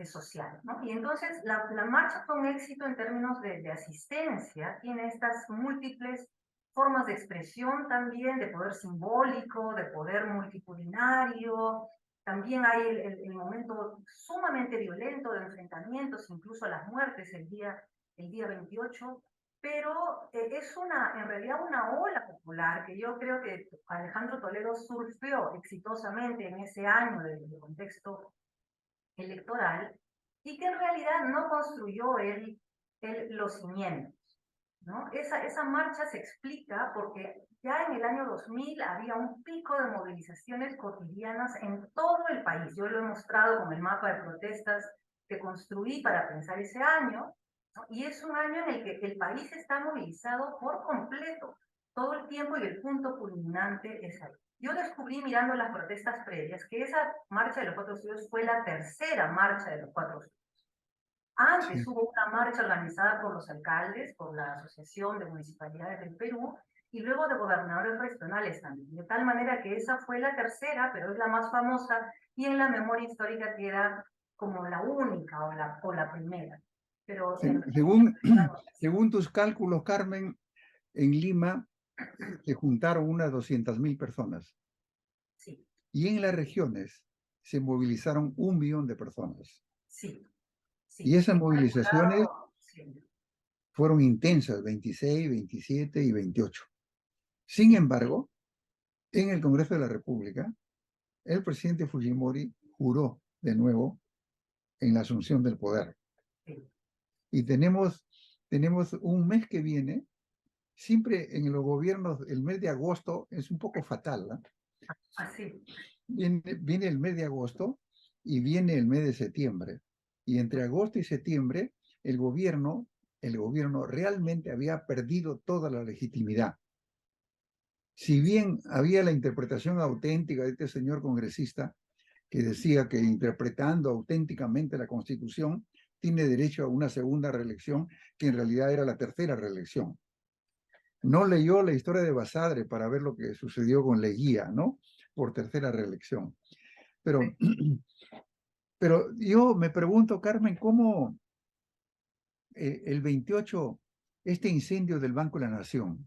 B: social, ¿no? Y entonces la marcha fue un éxito en términos de asistencia, tiene estas múltiples formas de expresión también, de poder simbólico, de poder multitudinario, también hay el momento sumamente violento de enfrentamientos, incluso las muertes el día 28, pero es en realidad una ola popular que yo creo que Alejandro Toledo surfeó exitosamente en ese año de contexto electoral y que en realidad no construyó los cimientos, ¿no? Esa marcha se explica porque ya en el año 2000 había un pico de movilizaciones cotidianas en todo el país. Yo lo he mostrado con el mapa de protestas que construí para pensar ese año, ¿no? Y es un año en el que el país está movilizado por completo, todo el tiempo, y el punto culminante es ahí. Yo descubrí mirando las protestas previas que esa marcha de los Cuatro Suyos fue la tercera marcha de los Cuatro Suyos. Antes
A: Sí.
B: hubo una marcha organizada por los alcaldes, por la Asociación de Municipalidades del Perú, y luego de gobernadores regionales también. De tal manera que esa fue la tercera, pero es la más famosa, y en la memoria histórica queda como la única o la primera. Pero
A: Según, según tus cálculos, Carmen, en Lima se juntaron unas 200.000 personas
B: sí,
A: y en las regiones se movilizaron 1 millón de personas.
B: sí,
A: Y
B: sí.
A: esas movilizaciones
B: Sí,
A: fueron intensas, 26, 27 y 28. Sin
B: sí,
A: embargo, en el Congreso de la República, el presidente Fujimori juró de nuevo en la asunción del poder.
B: sí.
A: Y tenemos un mes que viene, siempre en los gobiernos, el mes de agosto es un poco fatal, ¿no?
B: Así.
A: Viene el mes de agosto y viene el mes de septiembre. Y entre agosto y septiembre, el gobierno, el gobierno realmente había perdido toda la legitimidad. Si bien había la interpretación auténtica de este señor congresista, que decía que interpretando auténticamente la Constitución, tiene derecho a una segunda reelección, que en realidad era la tercera reelección. No leyó la historia de Basadre para ver lo que sucedió con Leguía, ¿no? Por tercera reelección. Pero, pero yo me pregunto, Carmen, ¿cómo el 28, este incendio del Banco de la Nación,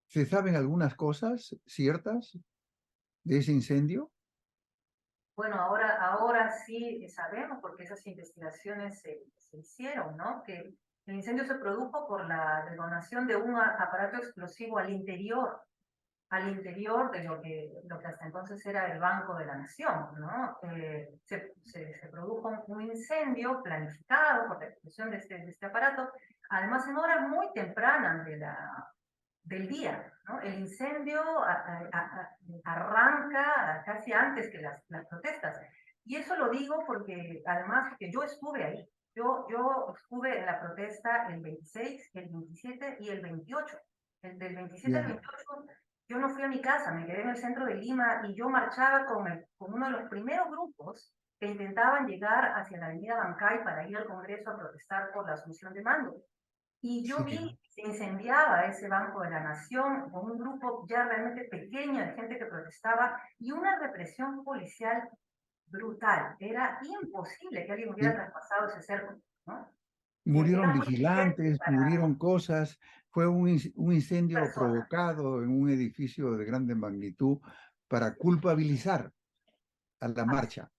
A: se saben algunas cosas ciertas de ese incendio?
B: Bueno, ahora sí sabemos porque esas investigaciones se hicieron, ¿no? Que el incendio se produjo por la detonación de un aparato explosivo al interior de lo que hasta entonces era el Banco de la Nación, ¿no? Se produjo un incendio planificado por la explosión de este aparato, además en horas muy tempranas del día, ¿no? El incendio arranca casi antes que las protestas. Y eso lo digo porque, además, que yo estuve ahí. Yo estuve en la protesta el 26, el 27 y el 28. El del 27 al
A: Ya.
B: 28 yo no fui a mi casa, me quedé en el centro de Lima y yo marchaba con uno de los primeros grupos que intentaban llegar hacia la avenida Bancay para ir al Congreso a protestar por la asunción de mando. Y yo
A: Sí.
B: vi que se incendiaba ese Banco de la Nación con un grupo ya realmente pequeño de gente que protestaba y una represión policial brutal. Era imposible que alguien hubiera
A: Sí.
B: traspasado ese cerco, ¿no?
A: Murieron
B: Era muy evidente
A: vigilantes,
B: para
A: murieron cosas, fue un incendio
B: personas.
A: provocado en un edificio de grande magnitud para culpabilizar a la marcha,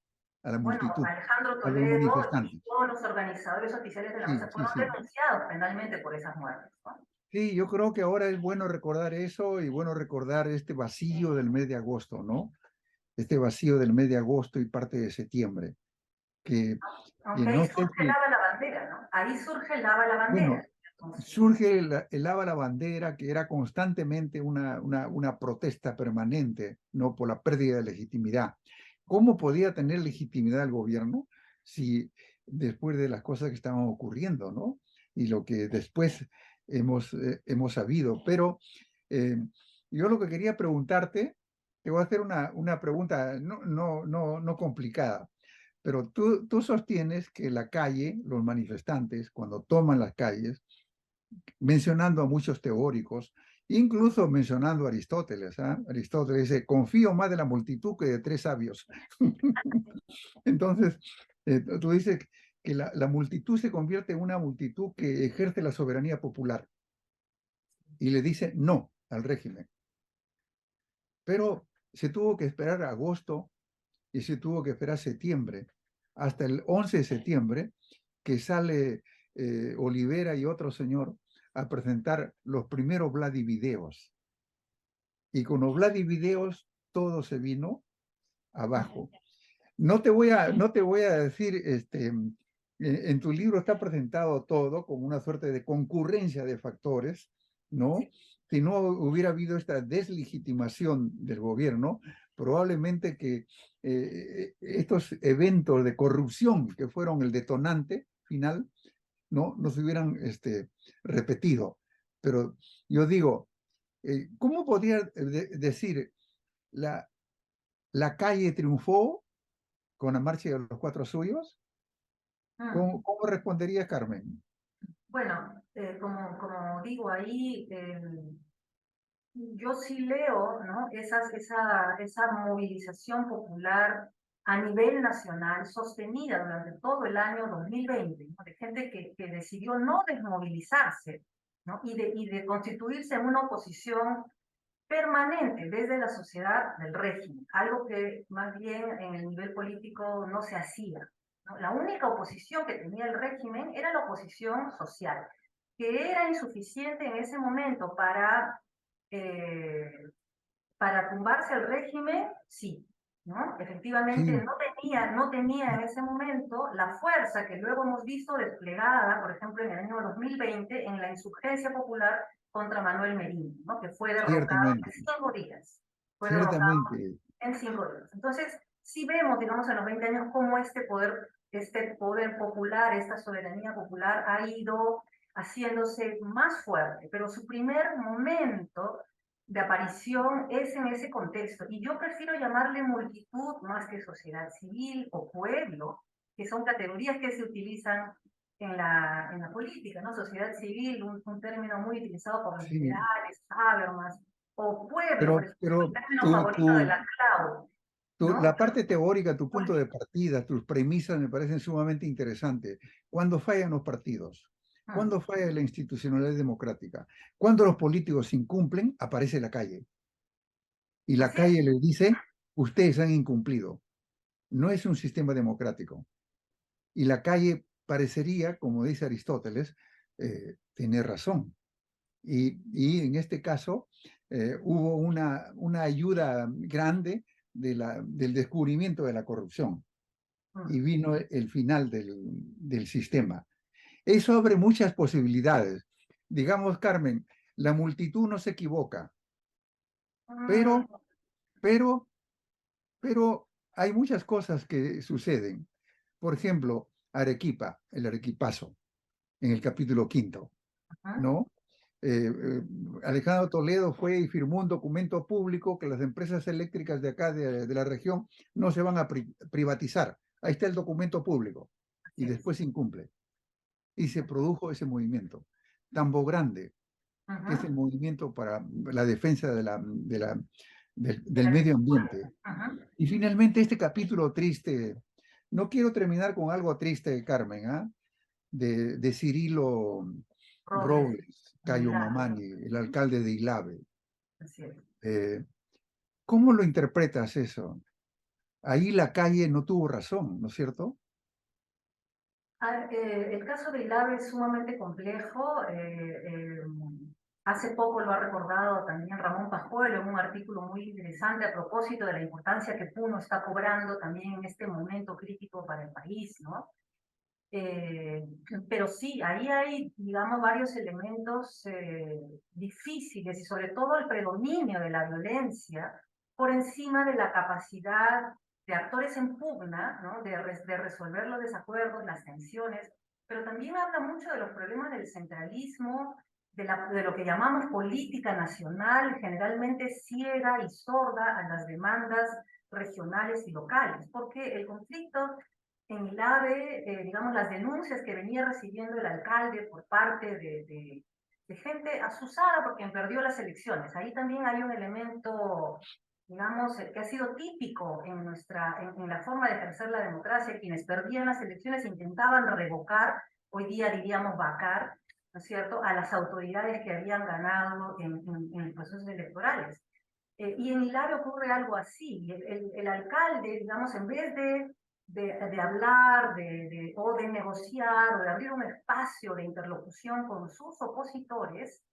A: a la
B: Bueno,
A: multitud,
B: Alejandro
A: a los
B: Toledo y
A: manifestantes.
B: todos los organizadores oficiales de la
A: Sí,
B: masa
A: sí,
B: fueron
A: sí.
B: denunciados penalmente por esas muertes, ¿no?
A: Sí, yo creo que ahora es bueno recordar eso y bueno recordar este vacío del mes de agosto, ¿no? Este vacío del mes de agosto y parte de septiembre, que
B: Aunque ahí
A: no sé
B: surge
A: si,
B: Lava la Bandera, ¿no? Ahí surge Lava la Bandera.
A: bueno, surge el Lava la Bandera, que era constantemente una protesta permanente, ¿no? Por la pérdida de legitimidad. ¿Cómo podía tener legitimidad el gobierno si después de las cosas que estaban ocurriendo, ¿no? Y lo que después hemos sabido. Pero eh, yo lo que quería preguntarte, te voy a hacer una pregunta no complicada. Pero tú sostienes que la calle, los manifestantes, cuando toman las calles, mencionando a muchos teóricos, incluso mencionando a Aristóteles. ¿Ah? Aristóteles dice, confío más de la multitud que de tres sabios. Entonces, tú dices que la multitud se convierte en una multitud que ejerce la soberanía popular y le dice no al régimen. Pero se tuvo que esperar a agosto y se tuvo que esperar septiembre, hasta el 11 de septiembre, que sale Olivera y otro señor a presentar los primeros Vladivideos. Y con los Vladivideos todo se vino abajo. No te voy a decir, en tu libro está presentado todo como una suerte de concurrencia de factores, ¿no? Si no hubiera habido esta deslegitimación del gobierno, probablemente que estos eventos de corrupción que fueron el detonante final, no se hubieran repetido. Pero yo digo, ¿cómo podría decir la, la calle triunfó con la marcha de los cuatro suyos?
B: Mm.
A: ¿Cómo respondería Carmen?
B: Bueno, como digo ahí, yo sí leo, ¿no? Esa movilización popular a nivel nacional sostenida durante todo el año 2020, ¿no? De gente que decidió no desmovilizarse, ¿no? Y de constituirse en una oposición permanente desde la sociedad del régimen, algo que más bien en el nivel político no se hacía, ¿no? La única oposición que tenía el régimen era la oposición social, que era insuficiente en ese momento eh, para tumbarse al régimen, sí, ¿no? Efectivamente
A: Sí,
B: no tenía en ese momento la fuerza que luego hemos visto desplegada, por ejemplo, en el año 2020, en la insurgencia popular contra Manuel Merino, ¿no? Que fue derrocado en
A: ciertamente,
B: 5 días. Fue derrocado
A: ciertamente.
B: en 5 días. Entonces, sí vemos, digamos, en los 20 años cómo este poder popular, esta soberanía popular ha ido haciéndose más fuerte, pero su primer momento de aparición es en ese contexto. Y yo prefiero llamarle multitud más que sociedad civil o pueblo, que son categorías que se utilizan en la política, ¿no? Sociedad civil, un término muy utilizado por los
A: Sí,
B: liberales, Habermas, o pueblo, por ejemplo, el
A: pero
B: término favorito de la Clau, ¿no?
A: la parte teórica, tu punto de partida, tus premisas me parecen sumamente interesantes. ¿Cuándo fallan los partidos? ¿Cuándo falla la institucionalidad democrática? Cuando los políticos incumplen, aparece la calle. Y la
B: Así es.
A: calle les dice, ustedes han incumplido. No es un sistema democrático. Y la calle parecería, como dice Aristóteles, tener razón. Y en este caso hubo una ayuda grande del descubrimiento de la corrupción y vino el final del sistema. Eso abre muchas posibilidades. Digamos, Carmen, la multitud no se equivoca, pero, pero, pero hay muchas cosas que suceden. Por ejemplo, Arequipa, el Arequipazo, en el capítulo quinto, ¿no? Alejandro Toledo fue y firmó un documento público que las empresas eléctricas de acá, de la región, no se van a privatizar. Ahí está el documento público y
B: Así es.
A: después incumple. Y se produjo ese movimiento. Tambo Grande, que es el
B: Ujú.
A: movimiento para la defensa
B: De
A: del
B: la
A: medio
B: agricultura.
A: ambiente.
B: Ujú.
A: Y finalmente este capítulo triste, no quiero terminar con algo triste, Carmen, ¿ah? De Cirilo
B: Robles,
A: Robles, Cayo
B: Milagro.
A: Mamani, el alcalde de Ilave.
B: Así es.
A: Eh, ¿Cómo lo interpretas eso? Ahí la calle no tuvo razón, ¿no es cierto?
B: El caso de Ilave es sumamente complejo. Hace poco lo ha recordado también Ramón Pascuelo en un artículo muy interesante a propósito de la importancia que Puno está cobrando también en este momento crítico para el país, ¿no? Eh, pero sí, ahí hay, digamos, varios elementos difíciles y sobre todo el predominio de la violencia por encima de la capacidad de actores en pugna, ¿no? de resolver los desacuerdos, las tensiones, pero también habla mucho de los problemas del centralismo, de lo que llamamos política nacional, generalmente ciega y sorda a las demandas regionales y locales, porque el conflicto en el AVE, digamos, las denuncias que venía recibiendo el alcalde por parte de gente asusada por quien perdió las elecciones. Ahí también hay un elemento, digamos, que ha sido típico en la forma de ejercer la democracia. Quienes perdían las elecciones intentaban revocar, hoy día diríamos vacar, ¿no es cierto?, a las autoridades que habían ganado en los procesos electorales. Y en Hilario ocurre algo así. El alcalde, digamos, en vez de hablar o de negociar o de abrir un espacio de interlocución con sus opositores,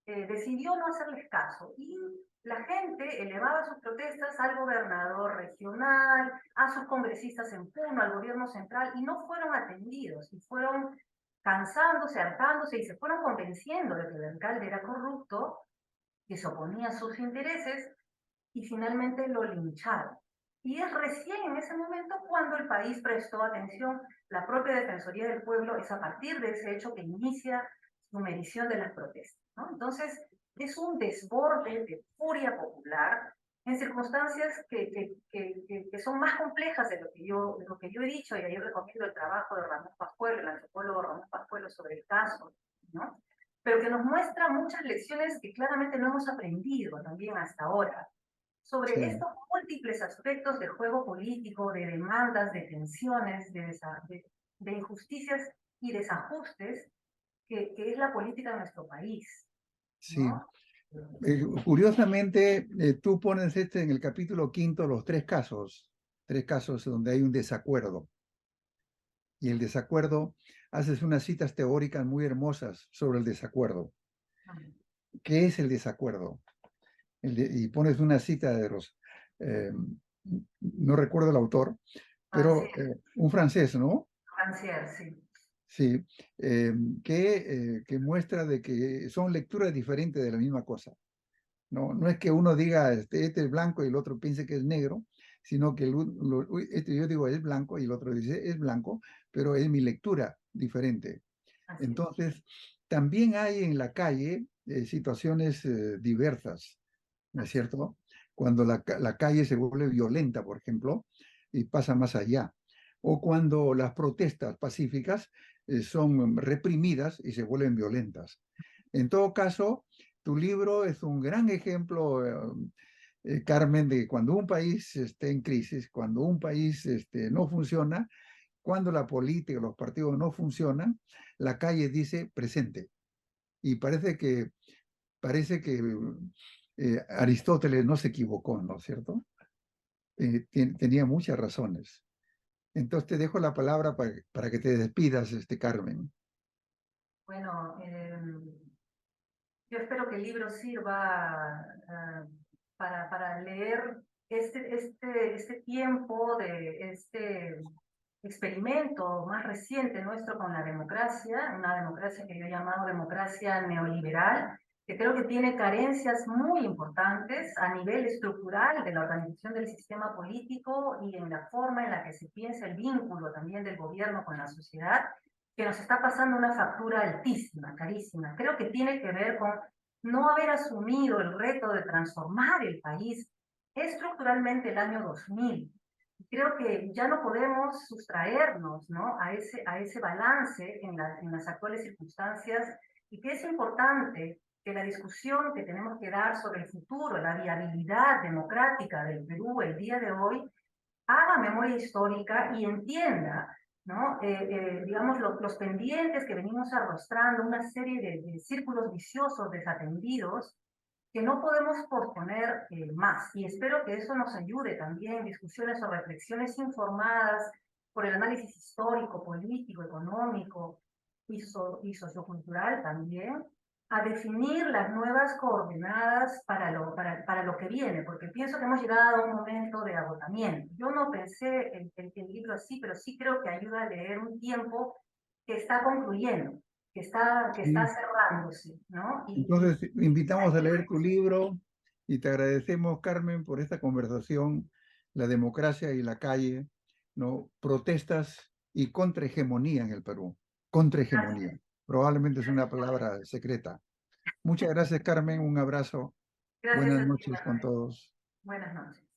B: decidió no hacerles caso. Y la gente elevaba sus protestas al gobernador regional, a sus congresistas en Puno, al gobierno central, y no fueron atendidos. Y fueron cansándose, hartándose y se fueron convenciendo de que el alcalde era corrupto, que se oponía a sus intereses, y finalmente lo lincharon. Y es recién en ese momento cuando el país prestó atención. La propia Defensoría del Pueblo es a partir de ese hecho que inicia su medición de las protestas, ¿no? Entonces, es un desborde de furia popular en circunstancias que son más complejas de lo que yo he dicho, y ahí recomiendo el trabajo de Ramón Pascuelo, el antropólogo Ramón Pascuelo sobre el caso, ¿no? Pero que nos muestra muchas lecciones que claramente no hemos aprendido también hasta ahora, sobre
A: Sí,
B: estos múltiples aspectos de juego político, de demandas, de tensiones, de injusticias y desajustes que es la política de nuestro país,
A: sí.
B: ¿no?
A: Curiosamente, tú pones en el capítulo 5 los tres casos donde hay un desacuerdo. Y el desacuerdo, haces unas citas teóricas muy hermosas sobre el desacuerdo. ¿Qué es el desacuerdo? Y pones una cita de los, eh, no recuerdo el autor, pero
B: Rancière,
A: un francés, ¿no?
B: Rancière, sí.
A: Sí, que muestra de que son lecturas diferentes de la misma cosa. No, no es que uno diga este es blanco y el otro piense que es negro, sino que yo digo es blanco y el otro dice es blanco, pero es mi lectura diferente.
B: Así es.
A: Entonces, también hay en la calle situaciones diversas, ¿no es
B: Así es.
A: cierto? Cuando la calle se vuelve violenta, por ejemplo, y pasa más allá. O cuando las protestas pacíficas son reprimidas y se vuelven violentas. En todo caso, tu libro es un gran ejemplo, Carmen, de cuando un país esté en crisis, cuando un país no funciona, cuando la política, los partidos no funcionan, la calle dice presente. Y parece que Aristóteles no se equivocó, ¿no es cierto? Tenía muchas razones. Entonces te dejo la palabra para que te despidas, Carmen.
B: Bueno, yo espero que el libro sirva para leer este tiempo de este experimento más reciente nuestro con la democracia, una democracia que yo he llamado democracia neoliberal, que creo que tiene carencias muy importantes a nivel estructural de la organización del sistema político y en la forma en la que se piensa el vínculo también del gobierno con la sociedad, que nos está pasando una factura altísima, carísima. Creo que tiene que ver con no haber asumido el reto de transformar el país estructuralmente el año 2000. Creo que ya no podemos sustraernos, ¿no?, a ese balance en las actuales circunstancias, y que es importante que la discusión que tenemos que dar sobre el futuro, la viabilidad democrática del Perú el día de hoy, haga memoria histórica y entienda, ¿no?, digamos, los pendientes que venimos arrastrando, una serie de círculos viciosos desatendidos que no podemos posponer más. Y espero que eso nos ayude también en discusiones o reflexiones informadas por el análisis histórico, político, económico y sociocultural también, a definir las nuevas coordenadas para lo que viene, porque pienso que hemos llegado a un momento de agotamiento. Yo no pensé el libro así, pero sí creo que ayuda a leer un tiempo que está concluyendo, que está
A: Sí.
B: cerrándose, ¿no?
A: Entonces, invitamos a leer tu libro y te agradecemos, Carmen, por esta conversación, la democracia y la calle, ¿no? Protestas y contrahegemonía en el Perú. Contrahegemonía. Probablemente es una palabra secreta. Muchas gracias, Carmen. Un abrazo.
B: Gracias
A: Buenas
B: a ti,
A: noches con
B: Manuel.
A: todos.
B: Buenas noches.